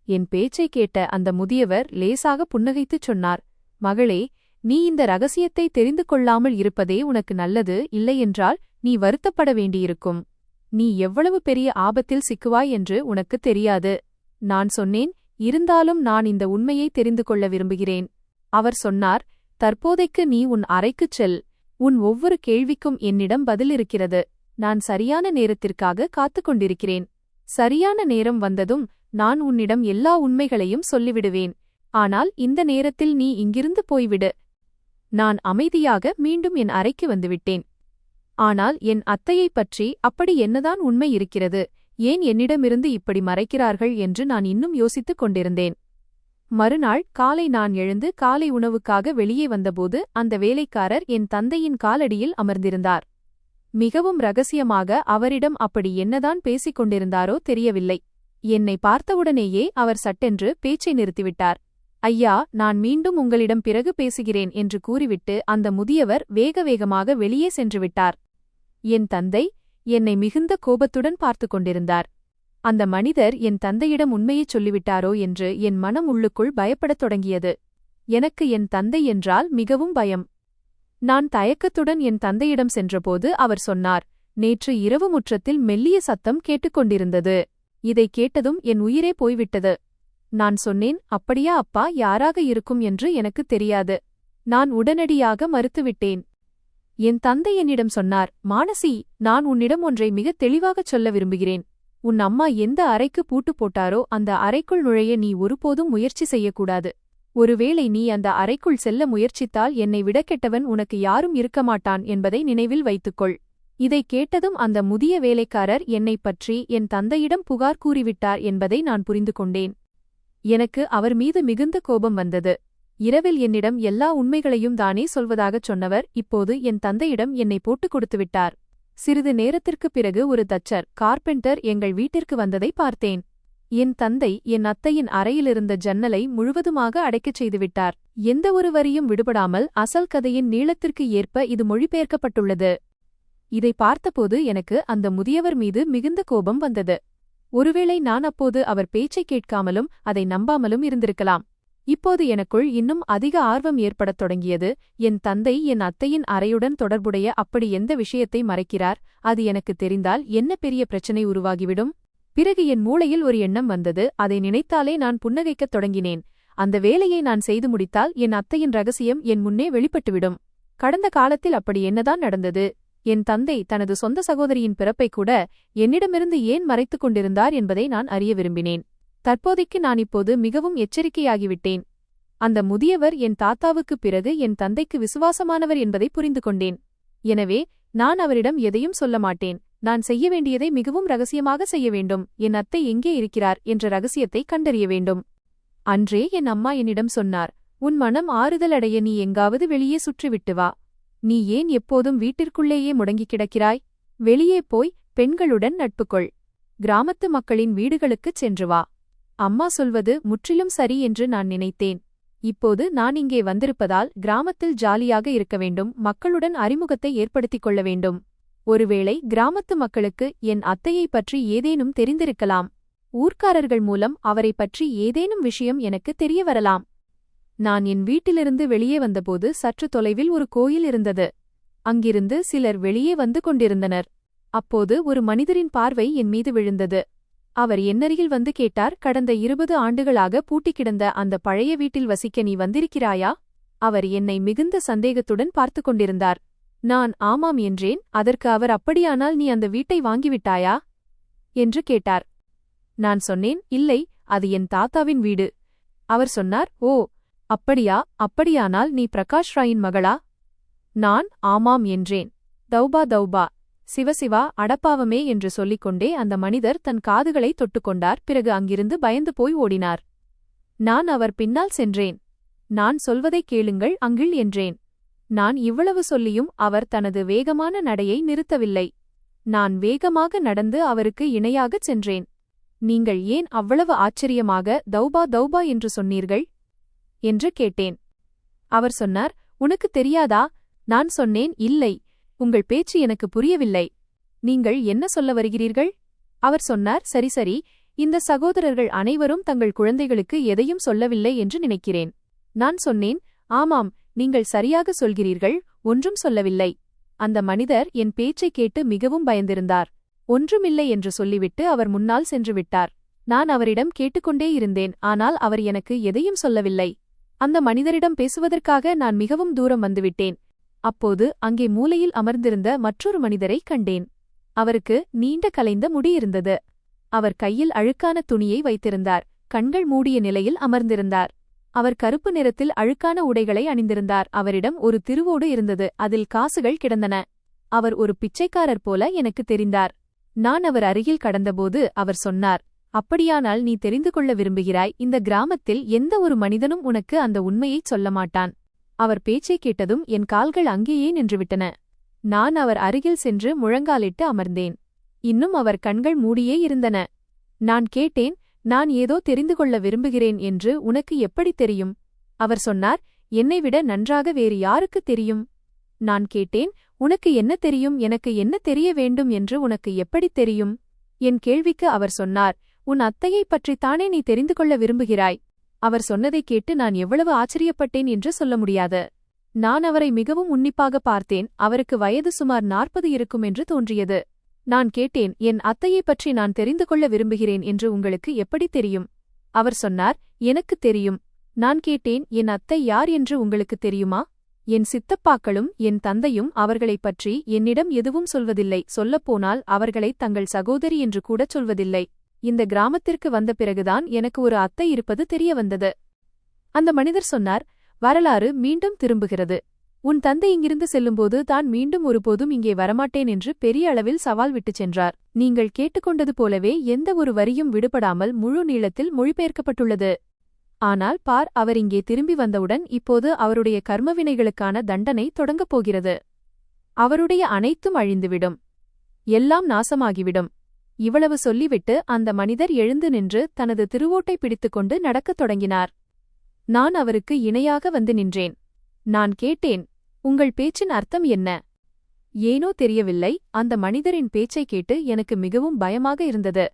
என் பேச்சை கேட்ட அந்த முதியவர் லேசாக புன்னகைத்துச் சொன்னார், "மகளே, நீ இந்த ரகசியத்தை தெரிந்து கொள்ளாமல் இருப்பதே உனக்கு நல்லது. இல்லையென்றால் நீ வருத்தப்பட வேண்டியிருக்கும். நீ எவ்வளவு பெரிய ஆபத்தில் சிக்குவாய் என்று உனக்குத் தெரியாது." நான் சொன்னேன், "இருந்தாலும் நான் இந்த உண்மையை தெரிந்து கொள்ள விரும்புகிறேன்." அவர் சொன்னார், "தற்போதைக்கு நீ உன் அறைக்குச் செல். உன் ஒவ்வொரு கேள்விக்கும் என்னிடம் பதில் இருக்கிறது. நான் சரியான நேரத்திற்காக காத்துக் கொண்டிருக்கிறேன். சரியான நேரம் வந்ததும் நான் உன்னிடம் எல்லா உண்மைகளையும் சொல்லிவிடுவேன். ஆனால் இந்த நேரத்தில் நீ இங்கிருந்து போய்விடு." நான் அமைதியாக மீண்டும் என் அறைக்கு வந்துவிட்டேன். ஆனால் என் அத்தையைப் பற்றி அப்படி என்னதான் உண்மை இருக்கிறது, ஏன் என்னிடமிருந்து இப்படி மறைக்கிறார்கள் என்று நான் இன்னும் யோசித்துக் கொண்டிருந்தேன். மறுநாள் காலை நான் எழுந்து காலை உணவுக்காக வெளியே வந்தபோது அந்த வேலைக்காரர் என் தந்தையின் காலடியில் அமர்ந்திருந்தார். மிகவும் ரகசியமாக அவரிடம் அப்படி என்னதான் பேசிக் கொண்டிருந்தாரோ தெரியவில்லை. என்னை பார்த்தவுடனேயே அவர் சட்டென்று பேச்சை நிறுத்திவிட்டார். "ஐயா, நான் மீண்டும் உங்களிடம் பிறகு பேசுகிறேன்" என்று கூறிவிட்டு அந்த முதியவர் வேக வேகமாக வெளியே சென்றுவிட்டார். என் தந்தை என்னை மிகுந்த கோபத்துடன் பார்த்துக் கொண்டிருந்தார். அந்த மனிதர் என் தந்தையிடம் உண்மையைச் சொல்லிவிட்டாரோ என்று என் மனம் உள்ளுக்குள் பயப்படத் தொடங்கியது. எனக்கு என் தந்தை என்றால் மிகவும் பயம். நான் தயக்கத்துடன் என் தந்தையிடம் சென்றபோது அவர் சொன்னார், "நேற்று இரவு முற்றத்தில் மெல்லிய சத்தம் கேட்டுக்கொண்டிருந்தது." இதைக் கேட்டதும் என் உயிரே போய்விட்டது. நான் சொன்னேன், "அப்படியா அப்பா, யாராக இருக்கும் என்று எனக்குத் தெரியாது." நான் உடனடியாக மறுத்துவிட்டேன். என் தந்தை என்னிடம் சொன்னார், "மானசி, நான் உன்னிடம் ஒன்றை மிகத் தெளிவாகச் சொல்ல விரும்புகிறேன். உன் அம்மா எந்த அறைக்கு பூட்டு போட்டாரோ அந்த அறைக்குள் நுழைய நீ ஒருபோதும் முயற்சி செய்யக்கூடாது. ஒருவேளை நீ அந்த அறைக்குள் செல்ல முயற்சித்தால் என்னை விடக்கெட்டவன் உனக்கு யாரும் இருக்கமாட்டான் என்பதை நினைவில் வைத்துக்கொள்." இதைக் கேட்டதும் அந்த முதிய வேலைக்காரர் என்னைப் பற்றி என் தந்தையிடம் புகார் கூறிவிட்டார் என்பதை நான் புரிந்து கொண்டேன். எனக்கு அவர் மீது மிகுந்த கோபம் வந்தது. இரவில் என்னிடம் எல்லா உண்மைகளையும் தானே சொல்வதாகச் சொன்னவர் இப்போது என் தந்தையிடம் என்னை போட்டுக் கொடுத்துவிட்டார். சிறிது நேரத்திற்குப் பிறகு ஒரு தச்சர், கார்பெண்டர் எங்கள் வீட்டிற்கு வந்ததை பார்த்தேன். என் தந்தை என் அத்தையின் அறையிலிருந்த ஜன்னலை முழுவதுமாக அடைக்கச் செய்துவிட்டார். எந்த ஒரு வரியும் விடுபடாமல் அசல் கதையின் நீளத்திற்கு ஏற்ப இது மொழிபெயர்க்கப்பட்டுள்ளது. இதை பார்த்தபோது எனக்கு அந்த முதியவர் மீது மிகுந்த கோபம் வந்தது. ஒருவேளை நான் அப்போது அவர் பேச்சைக் கேட்காமலும் அதை நம்பாமலும் இருந்திருக்கலாம். இப்போது எனக்குள் இன்னும் அதிக ஆர்வம் ஏற்படத் தொடங்கியது. என் தந்தை என் அத்தையின் அறையுடன் தொடர்புடைய அப்படி எந்த விஷயத்தை மறைக்கிறார்? அது எனக்கு தெரிந்தால் என்ன பெரிய பிரச்சனை உருவாகிவிடும்? பிறகு என் மூளையில் ஒரு எண்ணம் வந்தது. அதை நினைத்தாலே நான் புன்னகைக்கத் தொடங்கினேன். அந்த வேலையை நான் செய்து முடித்தால் என் அத்தையின் ரகசியம் என் முன்னே வெளிப்பட்டுவிடும். கடந்த காலத்தில் அப்படி என்னதான் நடந்தது? என் தந்தை தனது சொந்த சகோதரியின் பிறப்பை கூட என்னிடமிருந்து ஏன் மறைத்துக் கொண்டிருந்தார் என்பதை நான் அறிய விரும்பினேன். தற்போதைக்கு நான் இப்போது மிகவும் எச்சரிக்கையாகிவிட்டேன். அந்த முதியவர் என் தாத்தாவுக்குப் பிறகு என் தந்தைக்கு விசுவாசமானவர் என்பதை புரிந்து கொண்டேன். எனவே நான் அவரிடம் எதையும் சொல்ல மாட்டேன். நான் செய்ய வேண்டியதை மிகவும் ரகசியமாக செய்ய வேண்டும். என் அத்தை எங்கே இருக்கிறார் என்ற ரகசியத்தை கண்டறிய வேண்டும். அன்றே என் அம்மா என்னிடம் சொன்னார், "உன் மனம் ஆறுதல் அடைய நீ எங்காவது வெளியே சுற்றிவிட்டு வா. நீ ஏன் எப்போதும் வீட்டிற்குள்ளேயே முடங்கிக் கிடக்கிறாய்? வெளியே போய் பெண்களுடன் நட்பு கொள். கிராமத்து மக்களின் வீடுகளுக்குச் சென்று வா. அம்மா சொல்வது முற்றிலும் சரி என்று நான் நினைத்தேன். இப்போது நான் இங்கே வந்திருப்பதால் கிராமத்தில் ஜாலியாக இருக்க வேண்டும், மக்களுடன் அறிமுகத்தை ஏற்படுத்திக் கொள்ள வேண்டும். ஒருவேளை கிராமத்து மக்களுக்கு என் அத்தையை பற்றி ஏதேனும் தெரிந்திருக்கலாம். ஊர்க்காரர்கள் மூலம் அவரை பற்றி ஏதேனும் விஷயம் எனக்கு தெரிய வரலாம். நான் என் வீட்டிலிருந்து வெளியே வந்தபோது சற்று தொலைவில் ஒரு கோயில் இருந்தது. அங்கிருந்து சிலர் வெளியே வந்து கொண்டிருந்தனர். அப்போது ஒரு மனிதரின் பார்வை என் மீது விழுந்தது. அவர் என்னருகில் வந்து கேட்டார், கடந்த 20 ஆண்டுகளாக பூட்டிக் கிடந்த அந்த பழைய வீட்டில் வசிக்க நீ வந்திருக்கிறாயா? அவர் என்னை மிகுந்த சந்தேகத்துடன் பார்த்து கொண்டிருந்தார். நான் ஆமாம் என்றேன். அதற்கு அவர், அப்படியானால் நீ அந்த வீட்டை வாங்கிவிட்டாயா என்று கேட்டார். நான் சொன்னேன், இல்லை, அது என் தாத்தாவின் வீடு. அவர் சொன்னார், ஓ அப்படியா, அப்படியானால் நீ பிரகாஷ் ராயின் மகளா? நான் ஆமாம் என்றேன். தௌபா தௌபா, சிவசிவா, அடப்பாவமே என்று சொல்லிக்கொண்டே அந்த மனிதர் தன் காதுகளை தொட்டுக்கொண்டார். பிறகு அங்கிருந்து பயந்து போய் ஓடினார். நான் அவர் பின்னால் சென்றேன். நான் சொல்வதைக் கேளுங்கள் அங்கிள் என்றேன். நான் இவ்வளவு சொல்லியும் அவர் தனது வேகமான நடையை நிறுத்தவில்லை. நான் வேகமாக நடந்து அவருக்கு இணையாகச் சென்றேன். நீங்கள் ஏன் அவ்வளவு ஆச்சரியமாக தௌபா தௌபா என்று சொன்னீர்கள் என்று கேட்டேன். அவர் சொன்னார், உனக்கு தெரியாதா? நான் சொன்னேன், இல்லை, உங்கள் பேச்சு எனக்கு புரியவில்லை. நீங்கள் என்ன சொல்ல வருகிறீர்கள்? அவர் சொன்னார், சரி சரி, இந்த சகோதரர்கள் அனைவரும் தங்கள் குழந்தைகளுக்கு எதையும் சொல்லவில்லை என்று நினைக்கிறேன். நான் சொன்னேன், ஆமாம், நீங்கள் சரியாக சொல்கிறீர்கள், ஒன்றும் சொல்லவில்லை. அந்த மனிதர் என் பேச்சைக் கேட்டு மிகவும் பயந்திருந்தார். ஒன்றுமில்லை என்று சொல்லிவிட்டு அவர் முன்னால் சென்று விட்டார். நான் அவரிடம் கேட்டுக்கொண்டே இருந்தேன், ஆனால் அவர் எனக்கு எதையும் சொல்லவில்லை. அந்த மனிதரிடம் பேசுவதற்காக நான் மிகவும் தூரம் வந்துவிட்டேன். அப்போது அங்கே மூலையில் அமர்ந்திருந்த மற்றொரு மனிதரை கண்டேன். அவருக்கு நீண்ட கலைந்த முடியிருந்தது. அவர் கையில் அழுக்கான துணியை வைத்திருந்தார். கண்கள் மூடிய நிலையில் அமர்ந்திருந்தார். அவர் கருப்பு நிறத்தில் அழுக்கான உடைகளை அணிந்திருந்தார். அவரிடம் ஒரு திருவோடு இருந்தது. அதில் காசுகள் கிடந்தன. அவர் ஒரு பிச்சைக்காரர் போல எனக்கு தெரிந்தார். நான் அவர் அருகில் கடந்தபோது அவர் சொன்னார், அப்படியானால் நீ தெரிந்து கொள்ள விரும்புகிறாய், இந்த கிராமத்தில் எந்த ஒரு மனிதனும் உனக்கு அந்த உண்மையைச் சொல்ல மாட்டான். அவர் பேச்சைக் கேட்டதும் என் கால்கள் அங்கேயே நின்றுவிட்டன. நான் அவர் அருகில் சென்று முழங்காலிட்டு அமர்ந்தேன். இன்னும் அவர் கண்கள் மூடியே இருந்தன. நான் கேட்டேன், நான் ஏதோ தெரிந்து கொள்ள விரும்புகிறேன் என்று உனக்கு எப்படி தெரியும்? அவர் சொன்னார், என்னை விட நன்றாக வேறு யாருக்கு தெரியும்? நான் கேட்டேன், உனக்கு என்ன தெரியும்? எனக்கு என்ன தெரிய வேண்டும் என்று உனக்கு எப்படித் தெரியும்? என் கேள்விக்கு அவர் சொன்னார், உன் அத்தையைப் பற்றித்தானே நீ தெரிந்து கொள்ள விரும்புகிறாய். அவர் சொன்னதைக் கேட்டு நான் எவ்வளவு ஆச்சரியப்பட்டேன் என்று சொல்ல முடியாது. நான் அவரை மிகவும் உன்னிப்பாக பார்த்தேன். அவருக்கு வயது சுமார் 40 இருக்கும் என்று தோன்றியது. நான் கேட்டேன், என் அத்தையைப் பற்றி நான் தெரிந்து கொள்ள விரும்புகிறேன் என்று உங்களுக்கு எப்படித் தெரியும்? அவர் சொன்னார், எனக்குத் தெரியும். நான் கேட்டேன், என் அத்தை யார் என்று உங்களுக்குத் தெரியுமா? என் சித்தப்பாக்களும் என் தந்தையும் அவர்களைப் பற்றி என்னிடம் எதுவும் சொல்வதில்லை. சொல்லப்போனால் அவர்களைத் தங்கள் சகோதரி என்று கூடச் சொல்வதில்லை. இந்த கிராமத்திற்கு வந்த பிறகுதான் எனக்கு ஒரு அத்தை இருப்பது தெரிய வந்தது. அந்த மனிதர் சொன்னார், வரலாறு மீண்டும் திரும்புகிறது. உன் தந்தை இங்கிருந்து செல்லும்போது தான் மீண்டும் ஒருபோதும் இங்கே வரமாட்டேன் என்று பெரிய அளவில் சவால் விட்டுச் சென்றார். நீங்கள் கேட்டுக்கொண்டது போலவே எந்த ஒரு வரியும் விடுபடாமல் முழு நீளத்தில் மொழிபெயர்க்கப்பட்டுள்ளது. ஆனால் பார், அவர் இங்கே திரும்பி வந்தவுடன் இப்போது அவருடைய கர்மவினைகளுக்கான தண்டனை தொடங்கப் போகிறது. அவருடைய அனைத்தும் அழிந்துவிடும். எல்லாம் நாசமாகிவிடும். இவ்வளவு சொல்லிவிட்டு அந்த மனிதர் எழுந்து நின்று தனது திருவோட்டை பிடித்துக்கொண்டு நடக்கத் தொடங்கினார். நான் அவருக்கு இணையாக வந்து நின்றேன். நான் கேட்டேன், உங்கள் பேச்சின் அர்த்தம் என்ன? ஏனோ தெரியவில்லை, அந்த மனிதரின் பேச்சைக் கேட்டு எனக்கு மிகவும் பயமாக இருந்தது.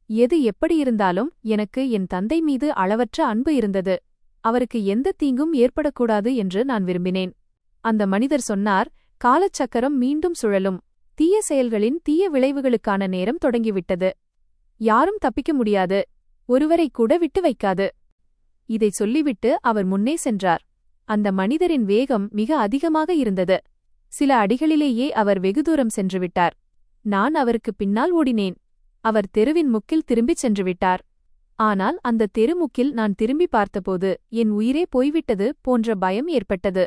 எது எப்படியிருந்தாலும் எனக்கு என் தந்தை மீது அளவற்ற அன்பு இருந்தது. அவருக்கு எந்த தீங்கும் ஏற்படக்கூடாது என்று நான் விரும்பினேன். அந்த மனிதர் சொன்னார், காலச்சக்கரம் மீண்டும் சுழலும். தீய செயல்களின் தீய விளைவுகளுக்கான நேரம் தொடங்கிவிட்டது. யாரும் தப்பிக்க முடியாது. ஒருவரை கூட விட்டு வைக்காது. இதை சொல்லிவிட்டு அவர் முன்னே சென்றார். அந்த மனிதரின் வேகம் மிக அதிகமாக இருந்தது. சில அடிகளிலேயே அவர் வெகு தூரம் சென்றுவிட்டார். நான் அவருக்கு பின்னால் ஓடினேன். அவர் தெருவின் முக்கில் திரும்பிச் சென்றுவிட்டார். ஆனால் அந்த தெருமுக்கில் நான் திரும்பி பார்த்தபோது என் உயிரே போய்விட்டது போன்ற பயம் ஏற்பட்டது.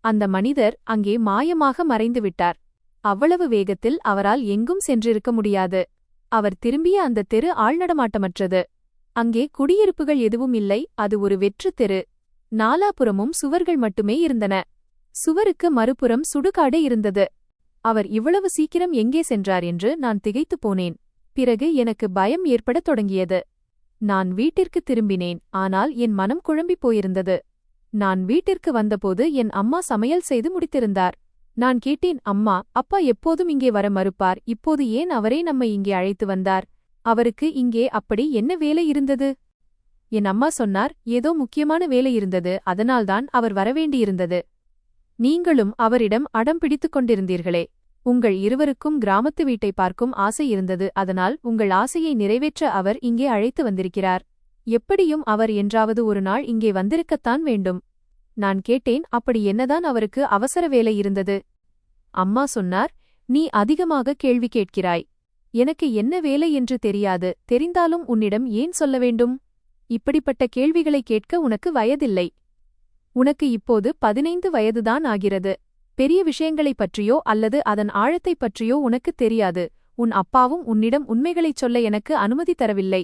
அந்த மனிதர் அங்கே மாயமாக மறைந்துவிட்டார். அவ்வளவு வேகத்தில் அவரால் எங்கும் சென்றிருக்க முடியாது. அவர் திரும்பிய அந்த தெரு ஆள்நடமாட்டமற்றது. அங்கே குடியிருப்புகள் எதுவும் இல்லை. அது ஒரு வெற்று தெரு. நாலாபுறமும் சுவர்கள் மட்டுமே இருந்தன. சுவருக்கு மறுபுறம் சுடுகாடு இருந்தது. அவர் இவ்வளவு சீக்கிரம் எங்கே சென்றார் என்று நான் திகைத்துப் போனேன். பிறகு எனக்கு பயம் ஏற்படத் தொடங்கியது. நான் வீட்டிற்கு திரும்பினேன், ஆனால் என் மனம் குழம்பிப் போயிருந்தது. நான் வீட்டிற்கு வந்தபோது என் அம்மா சமையல் செய்து முடித்திருந்தார். நான் கேட்டேன், அம்மா, அப்பா எப்போதும் இங்கே வர மறுப்பார், இப்போது ஏன் அவரே நம்மை இங்கே அழைத்து வந்தார்? அவருக்கு இங்கே அப்படி என்ன வேலை இருந்தது? என் அம்மா சொன்னார், ஏதோ முக்கியமான வேலை இருந்தது, அதனால்தான் அவர் வரவேண்டியிருந்தது. நீங்களும் அவரிடம் அடம் பிடித்துக் கொண்டிருந்தீர்களே. உங்கள் இருவருக்கும் கிராமத்து வீட்டை பார்க்கும் ஆசை இருந்தது, அதனால் உங்கள் ஆசையை நிறைவேற்ற அவர் இங்கே அழைத்து வந்திருக்கிறார். எப்படியும் அவர் என்றாவது ஒரு நாள் இங்கே வந்திருக்கத்தான் வேண்டும். நான் கேட்டேன், அப்படி என்னதான் அவருக்கு அவசர வேலை இருந்தது? அம்மா சொன்னார், நீ அதிகமாக கேள்வி கேட்கிறாய். எனக்கு என்ன வேலை என்று தெரியாது, தெரிந்தாலும் உன்னிடம் ஏன் சொல்ல வேண்டும்? இப்படிப்பட்ட கேள்விகளை கேட்க உனக்கு வயதில்லை. உனக்கு இப்போது 15 வயதுதான் ஆகிறது. பெரிய விஷயங்களைப் பற்றியோ அல்லது அதன் ஆழத்தைப் பற்றியோ உனக்குத் தெரியாது. உன் அப்பாவும் உன்னிடம் உண்மைகளைச் சொல்ல எனக்கு அனுமதி தரவில்லை.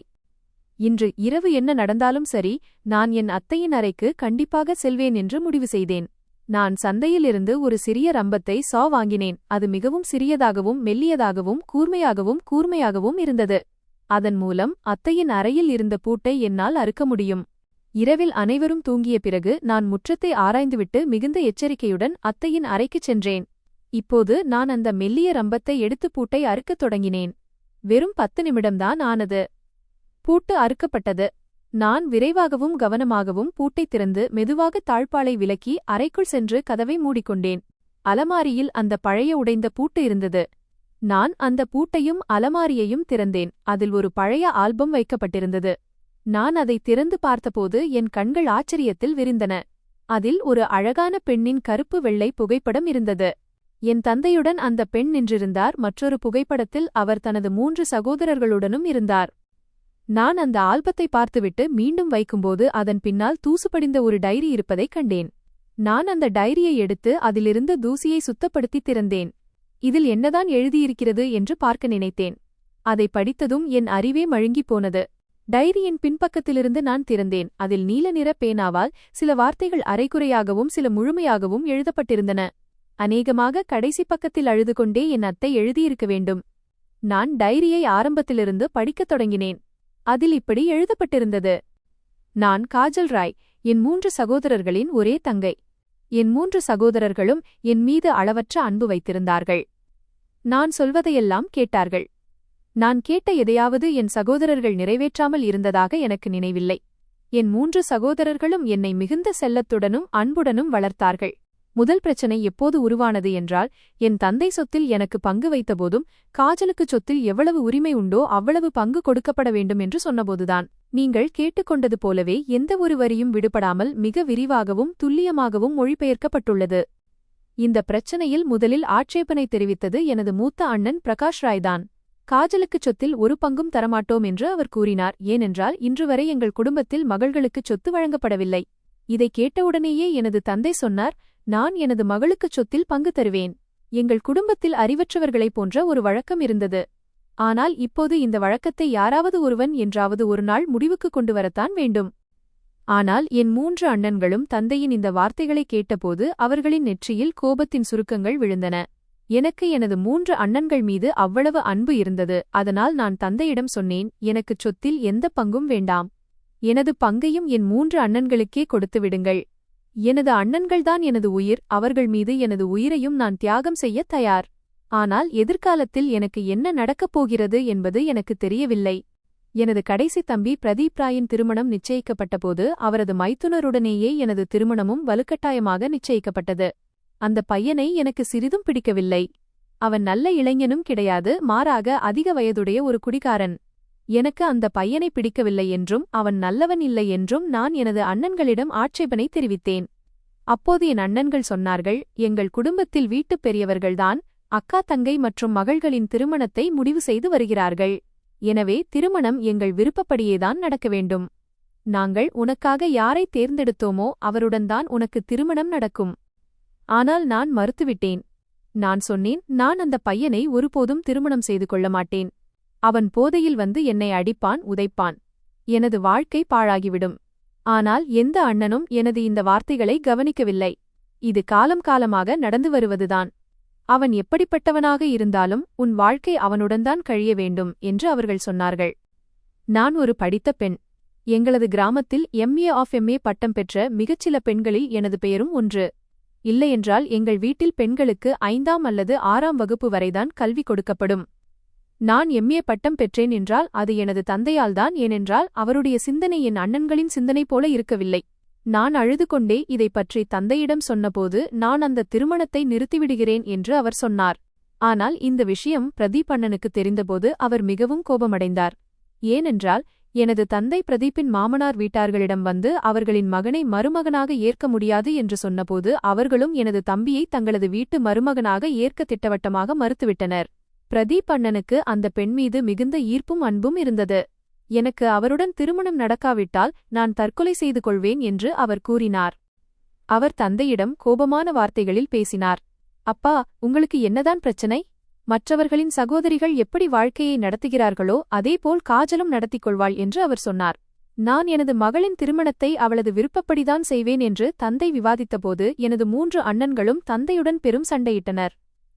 இன்று இரவு என்ன நடந்தாலும் சரி, நான் என் அத்தையின் அறைக்கு கண்டிப்பாக செல்வேன் என்று முடிவு செய்தேன். நான் சந்தையிலிருந்து ஒரு சிறிய ரம்பத்தை வாங்கினேன். அது மிகவும் சிறியதாகவும் மெல்லியதாகவும் கூர்மையாகவும் இருந்தது. அதன் மூலம் அத்தையின் அறையில் இருந்த பூட்டை என்னால் அறுக்க முடியும். இரவில் அனைவரும் தூங்கிய பிறகு நான் முற்றத்தை ஆராய்ந்துவிட்டு மிகுந்த எச்சரிக்கையுடன் அத்தையின் அறைக்குச் சென்றேன். இப்போது நான் அந்த மெல்லிய ரம்பத்தை எடுத்து பூட்டை அறுக்கத் தொடங்கினேன். வெறும் 10 நிமிடம்தான் ஆனது. பூட்டு அறுக்கப்பட்டது. நான் விரைவாகவும் கவனமாகவும் பூட்டைத் திறந்து மெதுவாக தாழ்பாளை விலக்கி அறைக்குள் சென்று கதவை மூடிக்கொண்டேன். அலமாரியில் அந்த பழைய உடைந்த பூட்டு இருந்தது. நான் அந்த பூட்டையும் அலமாரியையும் திறந்தேன். அதில் ஒரு பழைய ஆல்பம் வைக்கப்பட்டிருந்தது. நான் அதை திறந்து பார்த்தபோது என் கண்கள் ஆச்சரியத்தில் விரிந்தன. அதில் ஒரு அழகான பெண்ணின் கருப்பு வெள்ளை புகைப்படம் இருந்தது. என் தந்தையுடன் அந்த பெண் நின்றிருந்தார். மற்றொரு புகைப்படத்தில் அவர் தனது 3 சகோதரர்களுடனும் இருந்தார். நான் அந்த ஆல்பத்தை பார்த்துவிட்டு மீண்டும் வைக்கும்போது அதன் பின்னால் தூசு படிந்த ஒரு டைரி இருப்பதைக் கண்டேன். நான் அந்த டைரியை எடுத்து அதிலிருந்து தூசியை சுத்தப்படுத்தி திறந்தேன். இதில் என்னதான் எழுதியிருக்கிறது என்று பார்க்க நினைத்தேன். அதை படித்ததும் என் அறிவே மழுங்கிப் போனது. டைரியின் பின்பக்கத்திலிருந்து நான் திறந்தேன். அதில் நீல நிற பேனாவால் சில வார்த்தைகள் அரைகுறையாகவும் சில முழுமையாகவும் எழுதப்பட்டிருந்தன. அநேகமாக கடைசி பக்கத்தில் அழுது கொண்டே என் அத்தை எழுதியிருக்க வேண்டும். நான் டைரியை ஆரம்பத்திலிருந்து படிக்கத் தொடங்கினேன். அதில் இப்படி எழுதப்பட்டிருந்தது: நான் காஜல் ராய், என் 3 சகோதரர்களின் ஒரே தங்கை. என் 3 சகோதரர்களும் என் மீது அளவற்ற அன்பு வைத்திருந்தார்கள். நான் சொல்வதையெல்லாம் கேட்டார்கள். நான் கேட்ட எதையாவது என் சகோதரர்கள் நிறைவேற்றாமல் இருந்ததாக எனக்கு நினைவில்லை. என் 3 சகோதரர்களும் என்னை மிகுந்த செல்லத்துடனும் அன்புடனும் வளர்த்தார்கள். முதல் பிரச்சனை எப்போது உருவானது என்றால், என் தந்தை சொத்தில் எனக்கு பங்கு வைத்தபோதும் காஜலுக்கு சொத்தில் எவ்வளவு உரிமை உண்டோ அவ்வளவு பங்கு கொடுக்கப்பட வேண்டும் என்று சொன்னபோதுதான். நீங்கள் கேட்டுக்கொண்டது போலவே எந்த ஒரு வரியும் விடுபடாமல் மிக விரிவாகவும் துல்லியமாகவும் மொழிபெயர்க்கப்பட்டுள்ளது. இந்த பிரச்சனையில் முதலில் ஆட்சேபனை தெரிவித்தது எனது மூத்த அண்ணன் பிரகாஷ் ராய்தான். காஜலுக்குச் சொத்தில் ஒரு பங்கும் தரமாட்டோம் என்று அவர் கூறினார். ஏனென்றால் இன்று வரை எங்கள் குடும்பத்தில் மகள்களுக்குச் சொத்து வழங்கப்படவில்லை. இதை கேட்டவுடனேயே எனது தந்தை சொன்னார், நான் எனது மகளுக்குச் சொத்தில் பங்கு தருவேன். எங்கள் குடும்பத்தில் அறிவற்றவர்களைப் போன்ற ஒரு வழக்கம் இருந்தது. ஆனால் இப்போது இந்த வழக்கத்தை யாராவது ஒருவன் என்றாவது ஒரு நாள் முடிவுக்கு கொண்டு வரத்தான் வேண்டும். ஆனால் என் 3 அண்ணன்களும் தந்தையின் இந்த வார்த்தைகளை கேட்டபோது அவர்களின் நெற்றியில் கோபத்தின் சுருக்கங்கள் விழுந்தன. எனக்கு எனது 3 அண்ணன்கள் மீது அவ்வளவு அன்பு இருந்தது. அதனால் நான் தந்தையிடம் சொன்னேன், எனக்குச் சொத்தில் எந்த பங்கும் வேண்டாம். எனது பங்கையும் என் 3 அண்ணன்களுக்கே கொடுத்து விடுங்கள். எனது அண்ணன்கள்தான் எனது உயிர். அவர்கள் மீது எனது உயிரையும் நான் தியாகம் செய்ய தயார். ஆனால் எதிர்காலத்தில் எனக்கு என்ன நடக்கப் போகிறது என்பது எனக்கு தெரியவில்லை. எனது கடைசி தம்பி பிரதீப் ராயின் திருமணம் நிச்சயிக்கப்பட்டபோது அவரது மைத்துனருடனேயே எனது திருமணமும் வலுக்கட்டாயமாக நிச்சயிக்கப்பட்டது. அந்த பையனை எனக்கு சிறிதும் பிடிக்கவில்லை. அவன் நல்ல இளைஞனும் கிடையாது, மாறாக அதிக வயதுடைய ஒரு குடிகாரன். எனக்கு அந்த பையனை பிடிக்கவில்லை என்றும் அவன் நல்லவன் இல்லை என்றும் நான் எனது அண்ணன்களிடம் ஆட்சேபனை தெரிவித்தேன். அப்போது என் அண்ணன்கள் சொன்னார்கள், எங்கள் குடும்பத்தில் வீட்டுப் பெரியவர்கள்தான் அக்கா தங்கை மற்றும் மகள்களின் திருமணத்தை முடிவு செய்து வருகிறார்கள். எனவே திருமணம் எங்கள் விருப்பப்படியேதான் நடக்க வேண்டும். நாங்கள் உனக்காக யாரை தேர்ந்தெடுத்தோமோ அவருடன்தான் உனக்கு திருமணம் நடக்கும். ஆனால் நான் மறுத்துவிட்டேன். நான் சொன்னேன், நான் அந்த பையனை ஒருபோதும் திருமணம் செய்து கொள்ள மாட்டேன். அவன் போதையில் வந்து என்னை அடிப்பான், உதைப்பான். எனது வாழ்க்கை பாழாகிவிடும். ஆனால் எந்த அண்ணனும் எனது இந்த வார்த்தைகளை கவனிக்கவில்லை. இது காலம் காலமாக நடந்து வருவதுதான். அவன் எப்படிப்பட்டவனாக இருந்தாலும் உன் வாழ்க்கை அவனுடன்தான் கழிய வேண்டும் என்று அவர்கள் சொன்னார்கள். நான் ஒரு படித்த பெண். எங்களது கிராமத்தில் MA பட்டம் பெற்ற மிகச்சில பெண்களில் எனது பெயரும் ஒன்று. இல்லையென்றால் எங்கள் வீட்டில் பெண்களுக்கு 5ஆம் அல்லது 6ஆம் வகுப்பு வரைதான் கல்வி கொடுக்கப்படும். நான் MA பட்டம் பெற்றேன் என்றால் அது எனது தந்தையால்தான், ஏனென்றால் அவருடைய சிந்தனை என் அண்ணன்களின் சிந்தனை போல இருக்கவில்லை. நான் அழுது கொண்டே இதைப் பற்றி தந்தையிடம் சொன்னபோது நான் அந்த திருமணத்தை நிறுத்திவிடுகிறேன் என்று அவர் சொன்னார். ஆனால் இந்த விஷயம் பிரதீப் அண்ணனுக்கு தெரிந்தபோது அவர் மிகவும் கோபமடைந்தார். ஏனென்றால் எனது தந்தை பிரதீப்பின் மாமனார் வீட்டார்களிடம் வந்து அவர்களின் மகனை மருமகனாக ஏற்க முடியாது என்று சொன்னபோது அவர்களும் எனது தம்பியை தங்களது வீட்டு மருமகனாக ஏற்க திட்டவட்டமாக மறுத்துவிட்டனர். பிரதீப் அண்ணனுக்கு அந்த பெண் மீது மிகுந்த ஈர்ப்பும் அன்பும் இருந்தது. எனக்கு அவருடன் திருமணம் நடக்காவிட்டால் நான் தற்கொலை செய்து கொள்வேன் என்று அவர் கூறினார். அவர் தந்தையிடம் கோபமான வார்த்தைகளில் பேசினார். அப்பா, உங்களுக்கு என்னதான் பிரச்சனை? மற்றவர்களின் சகோதரிகள் எப்படி வாழ்க்கையை நடத்துகிறார்களோ அதேபோல் காஜலும் நடத்திக் கொள்வாள் என்று அவர் சொன்னார். நான் எனது மகளின் திருமணத்தை அவளது விருப்பப்படிதான் செய்வேன் என்று தந்தை விவாதித்தபோது எனது 3 அண்ணன்களும் தந்தையுடன் பெரும் சண்டையிட்டனர்.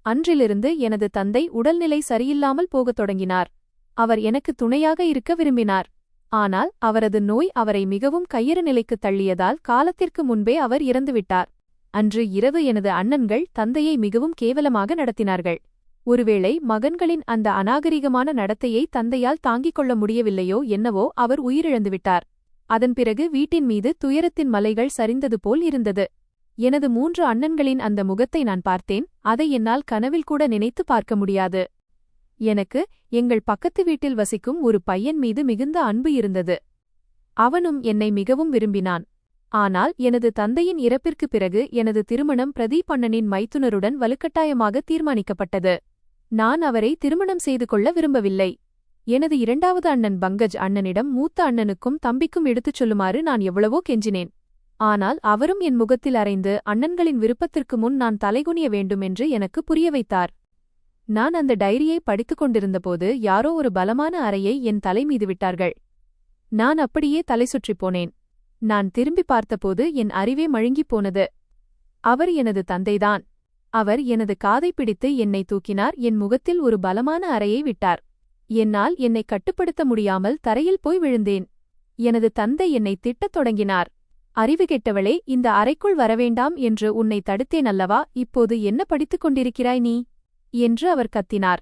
அன்றிலிருந்து எனது தந்தை உடல்நிலை சரியில்லாமல் போகத் தொடங்கினார். அவர் எனக்கு துணையாக இருக்க விரும்பினார். ஆனால் அவரது நோய் அவரை மிகவும் கையறு நிலைக்கு தள்ளியதால் காலத்திற்கு முன்பே அவர் இறந்துவிட்டார். அன்று இரவு எனது அண்ணன்கள் தந்தையை மிகவும் கேவலமாக நடத்தினார்கள். ஒருவேளை மகன்களின் அந்த அநாகரிகமான நடத்தையை தந்தையால் தாங்கிக் கொள்ள முடியவில்லையோ என்னவோ அவர் உயிரிழந்துவிட்டார். அதன் பிறகு வீட்டின் மீது துயரத்தின் மலைகள் சரிந்தது போல் இருந்தது. எனது 3 அண்ணன்களின் அந்த முகத்தை நான் பார்த்தேன். அதை என்னால் கனவில் கூட நினைத்து பார்க்க முடியாது. எனக்கு எங்கள் பக்கத்து வீட்டில் வசிக்கும் ஒரு பையன் மீது மிகுந்த அன்பு இருந்தது. அவனும் என்னை மிகவும் விரும்பினான். ஆனால் எனது தந்தையின் இறப்பிற்குப் பிறகு எனது திருமணம் பிரதீப் அண்ணனின் மைத்துனருடன் வலுக்கட்டாயமாக தீர்மானிக்கப்பட்டது. நான் அவரை திருமணம் செய்து கொள்ள விரும்பவில்லை. எனது 2வது அண்ணன் பங்கஜ் அண்ணனிடம் மூத்த அண்ணனுக்கும் தம்பிக்கும் எடுத்துச் சொல்லுமாறு நான் எவ்வளவோ கெஞ்சினேன். ஆனால் அவரும் என் முகத்தில் அறைந்து அண்ணன்களின் விருப்பத்திற்கு முன் நான் தலைகுனிய வேண்டும் என்று எனக்கு புரிய வைத்தார். நான் அந்த டைரியை படித்துக் கொண்டிருந்தபோது யாரோ ஒரு பலமான அறையை என் தலை மீது விட்டார்கள். நான் அப்படியே தலை சுற்றிப் போனேன். நான் திரும்பி பார்த்தபோது என் அறிவே மழுங்கிப் போனது. அவர் எனது தந்தைதான். அவர் எனது காதை பிடித்து என்னை தூக்கினார். என் முகத்தில் ஒரு பலமான அறையை விட்டார். என்னால் என்னை கட்டுப்படுத்த முடியாமல் தரையில் போய் விழுந்தேன். எனது தந்தை என்னை திட்டத் தொடங்கினார். அறிவு கெட்டவளே, இந்த அறைக்குள் வரவேண்டாம் என்று உன்னை தடுத்தேன் அல்லவா? இப்போது என்ன படித்துக் கொண்டிருக்கிறாய் நீ என்று அவர் கத்தினார்.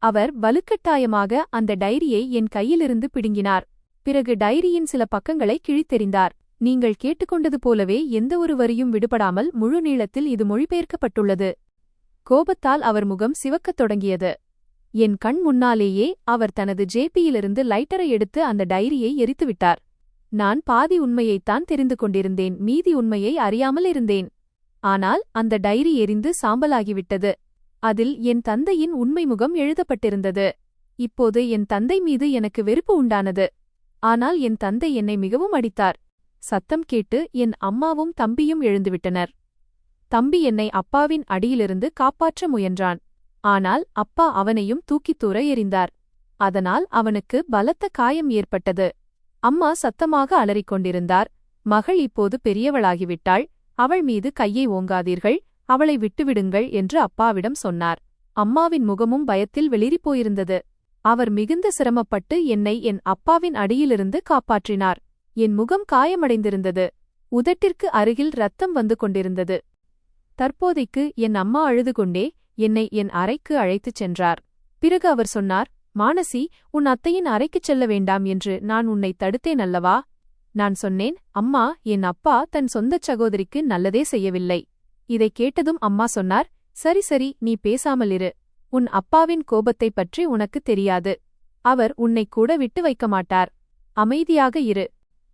அவர் வலுக்கட்டாயமாக அந்த டைரியை என் கையிலிருந்து பிடுங்கினார். பிறகு டைரியின் சில பக்கங்களை கிழித்தெறிந்தார். நீங்கள் கேட்டுக்கொண்டது போலவே எந்த ஒரு வரியும் விடுபடாமல் முழு நீளத்தில் இது மொழிபெயர்க்கப்பட்டுள்ளது. கோபத்தால் அவர் முகம் சிவக்கத் தொடங்கியது. என் கண் முன்னாலேயே அவர் தனது ஜேபியிலிருந்து லைட்டரை எடுத்து அந்த டைரியை எரித்துவிட்டார். நான் பாதி உண்மையைத்தான் தெரிந்து கொண்டிருந்தேன், மீதி உண்மையை அறியாமல் இருந்தேன். ஆனால் அந்த டைரி எரிந்து சாம்பலாகிவிட்டது. அதில் என் தந்தையின் உண்மை முகம் எழுதப்பட்டிருந்தது. இப்போது என் தந்தை மீது எனக்கு வெறுப்பு உண்டானது. ஆனால் என் தந்தை என்னை மிகவும் அடித்தார். சத்தம் கேட்டு என் அம்மாவும் தம்பியும் எழுந்துவிட்டனர். தம்பி என்னை அப்பாவின் அடியிலிருந்து காப்பாற்ற முயன்றான். ஆனால் அப்பா அவனையும் தூக்கித் தூர எறிந்தார். அதனால் அவனுக்கு பலத்த காயம் ஏற்பட்டது. அம்மா சத்தமாக அலறிக்கொண்டிருந்தார். மகள் இப்போது பெரியவளாகிவிட்டாள், அவள் மீது கையை ஓங்காதீர்கள், அவளை விட்டுவிடுங்கள் என்று அப்பாவிடம் சொன்னார். அம்மாவின் முகமும் பயத்தில் வெளிரிப்போயிருந்தது. அவர் மிகுந்த சிரமப்பட்டு என்னை என் அப்பாவின் அடியிலிருந்து காப்பாற்றினார். என் முகம் காயமடைந்திருந்தது. உதட்டிற்கு அருகில் இரத்தம் வந்து கொண்டிருந்தது. தற்போதைக்கு என் அம்மா அழுது கொண்டே என்னை என் அறைக்கு அழைத்துச் சென்றார். பிறகு அவர் சொன்னார், மானசி, உன் அத்தையின் அறைக்குச் செல்ல வேண்டாம் என்று நான் உன்னை தடுத்தேன் அல்லவா? நான் சொன்னேன், அம்மா, என் அப்பா தன் சொந்தச் சகோதரிக்கு நல்லதே செய்யவில்லை. இதைக் கேட்டதும் அம்மா சொன்னார், சரி சரி, நீ பேசாமல் இரு. உன் அப்பாவின் கோபத்தைப் பற்றி உனக்குத் தெரியாது. அவர் உன்னைக் கூட விட்டு வைக்க மாட்டார். அமைதியாக இரு.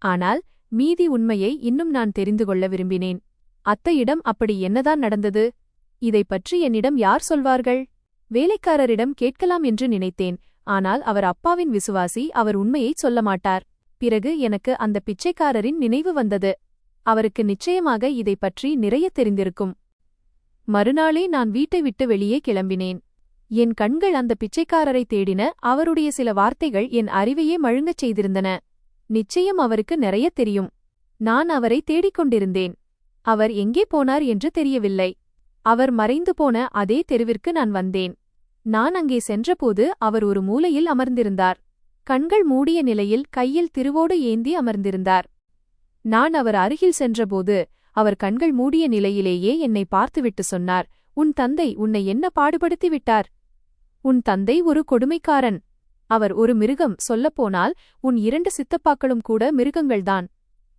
ஆனால் மீதி உண்மையை இன்னும் நான் தெரிந்து கொள்ள விரும்பினேன். அத்தையிடம் அப்படி என்னதான் நடந்தது? இதைப் பற்றி என்னிடம் யார் சொல்வார்கள்? வேலைக்காரரிடம் கேட்கலாம் என்று நினைத்தேன். ஆனால் அவர் அப்பாவின் விசுவாசி, அவர் உண்மையைச் சொல்ல மாட்டார். பிறகு எனக்கு அந்த பிச்சைக்காரரின் நினைவு வந்தது. அவருக்கு நிச்சயமாக இதைப் பற்றி நிறைய தெரிந்திருக்கும். மறுநாளே நான் வீட்டை விட்டு வெளியே கிளம்பினேன். என் கண்கள் அந்த பிச்சைக்காரரை தேடின. அவருடைய சில வார்த்தைகள் என் அறிவையே மழுங்கச் செய்திருந்தன. நிச்சயம் அவருக்கு நிறைய தெரியும். நான் அவரை தேடிக்கொண்டிருந்தேன். அவர் எங்கே போனார் என்று தெரியவில்லை. அவர் மறைந்து போன அதே தெருவிற்கு நான் வந்தேன். நான் அங்கே சென்றபோது அவர் ஒரு மூலையில் அமர்ந்திருந்தார். கண்கள் மூடிய நிலையில் கையில் திருவோடு ஏந்தி அமர்ந்திருந்தார். நான் அவர் அருகில் சென்றபோது அவர் கண்கள் மூடிய நிலையிலேயே என்னை பார்த்துவிட்டு சொன்னார், உன் தந்தை உன்னை என்ன பாடுபடுத்தி விட்டார்? உன் தந்தை ஒரு கொடுமைக்காரன். அவர் ஒரு மிருகம். சொல்லப்போனால் உன் 2 சித்தப்பாக்களும் கூட மிருகங்கள்தான்.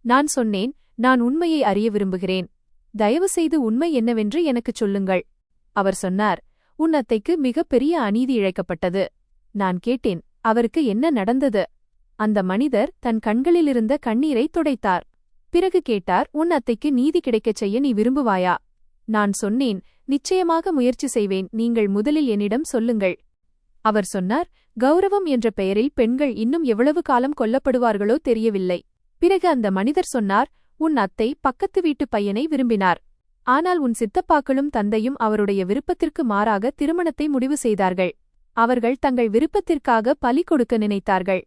நான் சொன்னேன், நான் உண்மையை அறிய விரும்புகிறேன். தயவுசெய்து உண்மை என்னவென்று எனக்குச் சொல்லுங்கள். அவர் சொன்னார், உன் அத்தைக்கு மிகப் பெரிய அநீதி இழைக்கப்பட்டது. நான் கேட்டேன், அவருக்கு என்ன நடந்தது? அந்த மனிதர் தன் கண்களிலிருந்த கண்ணீரை துடைத்தார். பிறகு கேட்டார், உன் அத்தைக்கு நீதி கிடைக்கச் செய்ய நீ விரும்புவாயா? நான் சொன்னேன், நிச்சயமாக முயற்சி செய்வேன். நீங்கள் முதலில் என்னிடம் சொல்லுங்கள். அவர் சொன்னார், கௌரவம் என்ற பெயரில் பெண்கள் இன்னும் எவ்வளவு காலம் கொல்லப்படுவார்களோ தெரியவில்லை. பிறகு அந்த மனிதர் சொன்னார், உன் அத்தை பக்கத்து வீட்டு பையனை விரும்பினார். ஆனால் உன் சித்தப்பாக்களும் தந்தையும் அவருடைய விருப்பத்திற்கு மாறாக திருமணத்தை முடிவு செய்தார்கள். அவர்கள் தங்கள் விருப்பத்திற்காக பலி கொடுக்க நினைத்தார்கள்.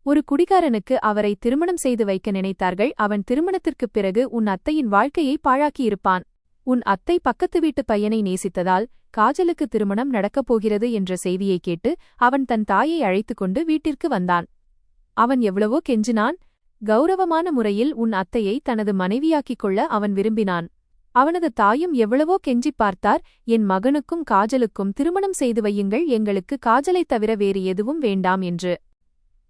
ஒரு குடிகாரனுக்கு அவரை திருமணம் செய்து வைக்க நினைத்தார்கள். அவன் திருமணத்திற்குப் பிறகு உன் அத்தையின் வாழ்க்கையை பாழாக்கியிருப்பான். உன் அத்தை பக்கத்து வீட்டு பையனை நேசித்ததால் காஜலுக்கு திருமணம் நடக்கப் போகிறது என்ற செய்தியை கேட்டு அவன் தன் தாயை அழைத்துக்கொண்டு வீட்டிற்கு வந்தான். அவன் எவ்வளவோ கெஞ்சினான். கௌரவமான முறையில் உன் அத்தையை தனது மனைவியாக்கிக் கொள்ள அவன் விரும்பினான். அவனது தாயும் எவ்வளவோ கெஞ்சிப் பார்த்தார், என் மகனுக்கும் காஜலுக்கும் திருமணம் செய்து வையுங்கள், எங்களுக்கு காஜலைத் தவிர வேறு எதுவும் வேண்டாம் என்று.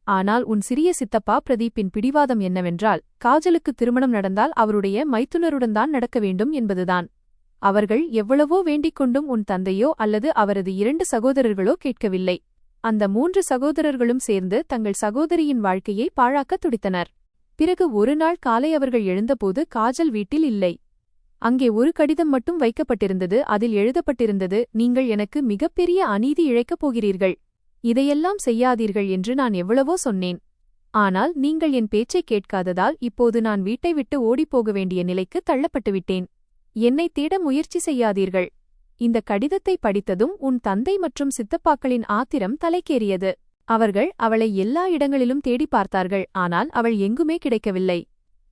ஆனால் உன் சிறிய சித்தப்பா பிரதீப்பின் பிடிவாதம் என்னவென்றால், காஜலுக்கு திருமணம் நடந்தால் அவருடைய மைத்துனருடன் தான் நடக்க வேண்டும் என்பதுதான். அவர்கள் எவ்வளவோ வேண்டிக் கொண்டும் உன் தந்தையோ அல்லது அவரது 2 சகோதரர்களோ கேட்கவில்லை. அந்த 3 சகோதரர்களும் சேர்ந்து தங்கள் சகோதரியின் வாழ்க்கையை பாழாக்கத் துடித்தனர். பிறகு ஒரு நாள் காலை அவர்கள் எழுந்தபோது காஜல் வீட்டில் இல்லை. அங்கே ஒரு கடிதம் மட்டும் வைக்கப்பட்டிருந்தது. அதில் எழுதப்பட்டிருந்தது, நீங்கள் எனக்கு மிகப்பெரிய அநீதி இழைக்கப் போகிறீர்கள். இதையெல்லாம் செய்யாதீர்கள் என்று நான் எவ்வளவோ சொன்னேன். ஆனால் நீங்கள் என் பேச்சைக் கேட்காததால் இப்போது நான் வீட்டை விட்டு ஓடிப்போக வேண்டிய நிலைக்கு தள்ளப்பட்டுவிட்டேன். என்னை தேட முயற்சி செய்யாதீர்கள். இந்த கடிதத்தை படித்ததும் உன் தந்தை மற்றும் சித்தப்பாக்களின் ஆத்திரம் தலைக்கேறியது. அவர்கள் அவளை எல்லா இடங்களிலும் தேடி பார்த்தார்கள். ஆனால் அவள் எங்குமே கிடைக்கவில்லை.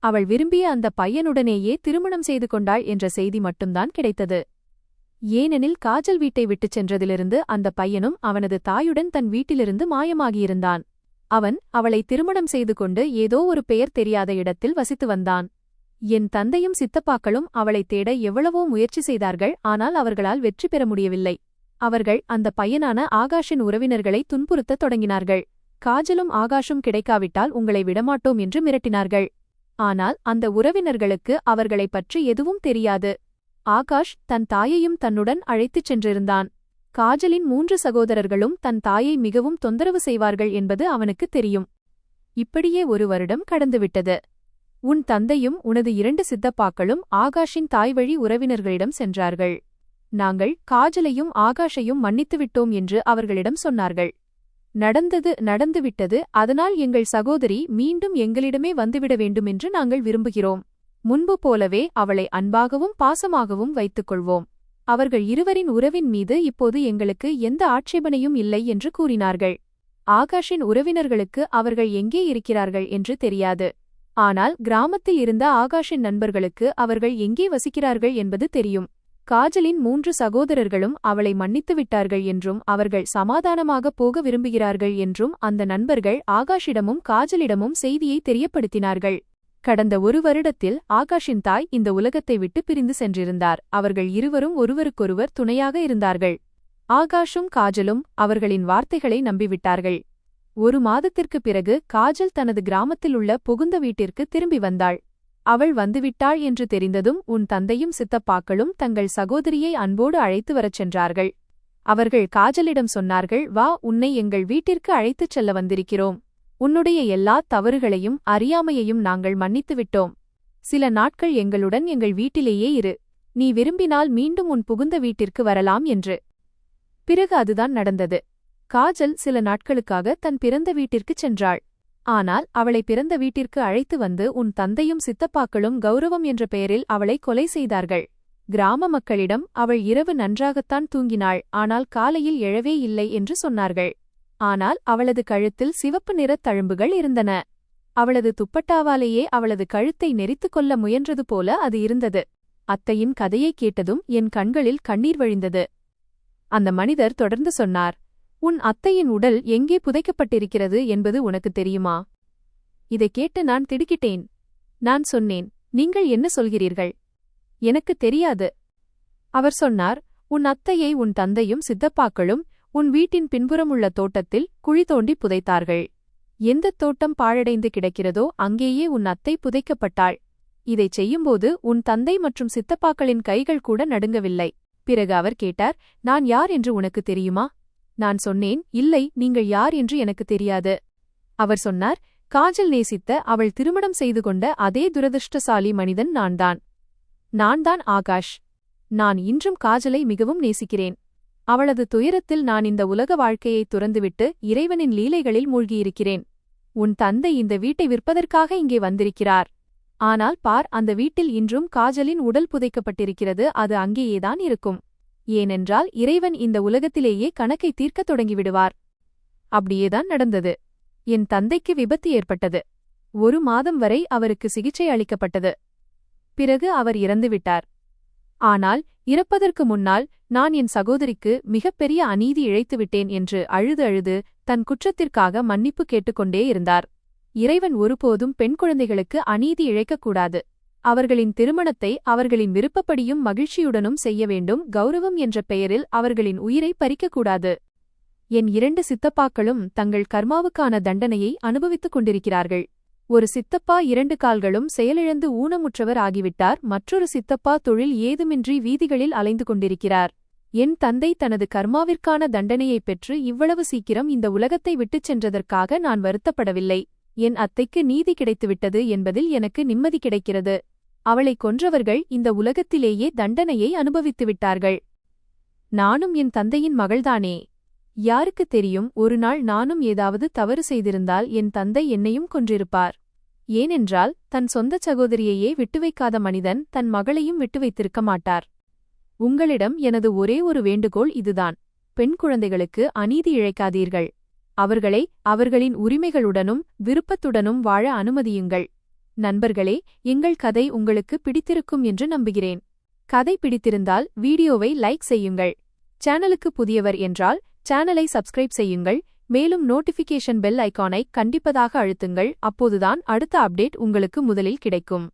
அவள் விரும்பிய அந்த பையனுடனேயே திருமணம் செய்து கொண்டாள் என்ற செய்தி மட்டும்தான் கிடைத்தது. ஏனெனில் காஜல் வீட்டை விட்டுச் சென்றதிலிருந்து அந்த பையனும் அவனது தாயுடன் தன் வீட்டிலிருந்து மாயமாகியிருந்தான். அவன் அவளை திருமணம் செய்து கொண்டு ஏதோ ஒரு பெயர் தெரியாத இடத்தில் வசித்து வந்தான். என் தந்தையும் சித்தப்பாக்களும் அவளைத் தேட எவ்வளவோ முயற்சி செய்தார்கள். ஆனால் அவர்களால் வெற்றி பெற முடியவில்லை. அவர்கள் அந்த பையனான ஆகாஷின் உறவினர்களை துன்புறுத்தத் தொடங்கினார்கள். காஜலும் ஆகாஷும் கிடைக்காவிட்டால் உங்களை விடமாட்டோம் என்று மிரட்டினார்கள். ஆனால் அந்த உறவினர்களுக்கு அவர்களைப் பற்றி எதுவும் தெரியாது. ஆகாஷ் தன் தாயையும் தன்னுடன் அழைத்துச் சென்றிருந்தான். காஜலின் 3 சகோதரர்களும் தன் தாயை மிகவும் தொந்தரவு செய்வார்கள் என்பது அவனுக்குத் தெரியும். இப்படியே 1 வருடம் கடந்துவிட்டது. உன் தந்தையும் உனது 2 சித்தப்பாக்களும் ஆகாஷின் தாய்வழி உறவினர்களிடம் சென்றார்கள். நாங்கள் காஜலையும் ஆகாஷையும் மன்னித்துவிட்டோம் என்று அவர்களிடம் சொன்னார்கள். நடந்தது நடந்துவிட்டது. அதனால் எங்கள் சகோதரி மீண்டும் எங்களிடமே வந்துவிட வேண்டுமென்று நாங்கள் விரும்புகிறோம். முன்பு போலவே அவளை அன்பாகவும் பாசமாகவும் வைத்துக்கொள்வோம். அவர்கள் இருவரின் உறவின் மீது இப்போது எங்களுக்கு எந்த ஆட்சேபனையும் இல்லை என்று கூறினார்கள். ஆகாஷின் உறவினர்களுக்கு அவர்கள் எங்கே இருக்கிறார்கள் என்று தெரியாது. ஆனால் கிராமத்தில் இருந்த ஆகாஷின் நண்பர்களுக்கு அவர்கள் எங்கே வசிக்கிறார்கள் என்பது தெரியும். காஜலின் 3 சகோதரர்களும் அவளை மன்னித்துவிட்டார்கள் என்றும் அவர்கள் சமாதானமாக போக விரும்புகிறார்கள் என்றும் அந்த நண்பர்கள் ஆகாஷிடமும் காஜலிடமும் செய்தியை தெரியப்படுத்தினார்கள். கடந்த 1 வருடத்தில் ஆகாஷின் தாய் இந்த உலகத்தை விட்டு பிரிந்து சென்றிருந்தார். அவர்கள் இருவரும் ஒருவருக்கொருவர் துணையாக இருந்தார்கள். ஆகாஷும் காஜலும் அவர்களின் வார்த்தைகளை நம்பிவிட்டார்கள். 1 மாதத்திற்குப் பிறகு காஜல் தனது கிராமத்தில் உள்ள புகுந்த வீட்டிற்கு திரும்பி வந்தாள். அவள் வந்துவிட்டாள் என்று தெரிந்ததும் உன் தந்தையும் சித்தப்பாக்களும் தங்கள் சகோதரியை அன்போடு அழைத்து வரச் சென்றார்கள். அவர்கள் காஜலிடம் சொன்னார்கள், வா, உன்னை எங்கள் வீட்டிற்கு அழைத்துச் செல்ல வந்திருக்கிறோம். உன்னுடைய எல்லா தவறுகளையும் அறியாமையையும் நாங்கள் மன்னித்துவிட்டோம். சில நாட்கள் எங்களுடன் எங்கள் வீட்டிலேயே இரு. நீ விரும்பினால் மீண்டும் உன் புகுந்த வீட்டிற்கு வரலாம் என்று. பிறகு அதுதான் நடந்தது. காஜல் சில நாட்களுக்காக தன் பிறந்த வீட்டிற்குச் சென்றாள். ஆனால் அவளை பிறந்த வீட்டிற்கு அழைத்து வந்து உன் தந்தையும் சித்தப்பாக்களும் கௌரவம் என்ற பெயரில் அவளை கொலை செய்தார்கள். கிராம மக்களிடம் அவள் இரவு நன்றாகத்தான் தூங்கினாள், ஆனால் காலையில் எழவே இல்லை என்று சொன்னார்கள். ஆனால் அவளது கழுத்தில் சிவப்பு நிறத் தழும்புகள் இருந்தன. அவளது துப்பட்டாவாலேயே அவளது கழுத்தை நெரித்துக் கொள்ள முயன்றது போல அது இருந்தது. அத்தையின் கதையை கேட்டதும் என் கண்களில் கண்ணீர் வழிந்தது. அந்த மனிதர் தொடர்ந்து சொன்னார், உன் அத்தையின் உடல் எங்கே புதைக்கப்பட்டிருக்கிறது என்பது உனக்கு தெரியுமா? இதைக் கேட்டு நான் திடுக்கிட்டேன். நான் சொன்னேன், நீங்கள் என்ன சொல்கிறீர்கள்? எனக்கு தெரியாது. அவர் சொன்னார், உன் அத்தையை உன் தந்தையும் சித்தப்பாக்களும் உன் வீட்டின் பின்புறமுள்ள தோட்டத்தில் குழி தோண்டி புதைத்தார்கள். எந்தத் தோட்டம் பாழடைந்து கிடக்கிறதோ அங்கேயே உன் அத்தை புதைக்கப்பட்டாள். இதைச் செய்யும்போது உன் தந்தை மற்றும் சித்தப்பாக்களின் கைகள் கூட நடுங்கவில்லை. பிறகு அவர் கேட்டார், நான் யார் என்று உனக்கு தெரியுமா? நான் சொன்னேன், இல்லை, நீங்கள் யார் என்று எனக்கு தெரியாது. அவர் சொன்னார், காஜல் நேசித்த அவள் திருமணம் செய்து கொண்ட அதே துரதிருஷ்டசாலி மனிதன் நான்தான் ஆகாஷ். நான் இன்றும் காஜலை மிகவும் நேசிக்கிறேன். அவளது துயரத்தில் நான் இந்த உலக வாழ்க்கையை துறந்துவிட்டு இறைவனின் லீலைகளில் மூழ்கியிருக்கிறேன். உன் தந்தை இந்த வீட்டை விற்பதற்காக இங்கே வந்திருக்கிறார். ஆனால் பார், அந்த வீட்டில் இன்றும் காஜலின் உடல் புதைக்கப்பட்டிருக்கிறது. அது அங்கேயேதான் இருக்கும். ஏனென்றால் இறைவன் இந்த உலகத்திலேயே கணக்கை தீர்க்கத் தொடங்கிவிடுவார். அப்படியேதான் நடந்தது. என் தந்தைக்கு விபத்து ஏற்பட்டது. 1 மாதம் வரை அவருக்கு சிகிச்சை அளிக்கப்பட்டது. பிறகு அவர் இறந்துவிட்டார். ஆனால் இறப்பதற்கு முன்னால் நான் என் சகோதரிக்கு மிகப்பெரிய அநீதி இழைத்துவிட்டேன் என்று அழுது அழுது தன் குற்றத்திற்காக மன்னிப்பு கேட்டுக்கொண்டே இருந்தார். இறைவன் ஒருபோதும் பெண் குழந்தைகளுக்கு அநீதி இழைக்கக்கூடாது. அவர்களின் திருமணத்தை அவர்களின் விருப்பப்படியும் மகிழ்ச்சியுடனும் செய்ய வேண்டும். கௌரவம் என்ற பெயரில் அவர்களின் உயிரை பறிக்கக்கூடாது. என் 2 சித்தப்பாக்களும் தங்கள் கர்மாவுக்கான தண்டனையை அனுபவித்துக் கொண்டிருக்கிறார்கள். ஒரு சித்தப்பா 2 கால்களும் செயலிழந்து ஊனமுற்றவர் ஆகிவிட்டார். மற்றொரு சித்தப்பா தொழில் ஏதுமின்றி வீதிகளில் அலைந்து கொண்டிருக்கிறார். என் தந்தை தனது கர்மாவிற்கான தண்டனையைப் பெற்று இவ்வளவு சீக்கிரம் இந்த உலகத்தை விட்டுச் சென்றதற்காக நான் வருத்தப்படவில்லை. என் அத்தைக்கு நீதி கிடைத்துவிட்டது என்பதில் எனக்கு நிம்மதி கிடைக்கிறது. அவளை கொன்றவர்கள் இந்த உலகத்திலேயே தண்டனையை அனுபவித்துவிட்டார்கள். நானும் என் தந்தையின் மகள்தானே. யாருக்கு தெரியும், ஒரு நாள் நானும் ஏதாவது தவறு செய்திருந்தால் என் தந்தை என்னையும் கொன்றிருப்பார். ஏனென்றால் தன் சொந்த சகோதரியையே விட்டுவைக்காத மனிதன் தன் மகளையும் விட்டு வைத்திருக்க மாட்டார். உங்களிடம் எனது ஒரே ஒரு வேண்டுகோள் இதுதான். பெண் குழந்தைகளுக்கு அநீதி இழைக்காதீர்கள். அவர்களை அவர்களின் உரிமைகளுடனும் விருப்பத்துடனும் வாழ அனுமதியுங்கள். நண்பர்களே, எங்கள் கதை உங்களுக்கு பிடித்திருக்கும் என்று நம்புகிறேன். கதை பிடித்திருந்தால் வீடியோவை லைக் செய்யுங்கள். சேனலுக்கு புதியவர் என்றால் சேனலை சப்ஸ்கிரைப் செய்யுங்கள். மேலும் நோட்டிஃபிகேஷன் பெல் ஐகானை கண்டிப்பதாக அழுத்துங்கள். அப்போதுதான் அடுத்த அப்டேட் உங்களுக்கு முதலில் கிடைக்கும்.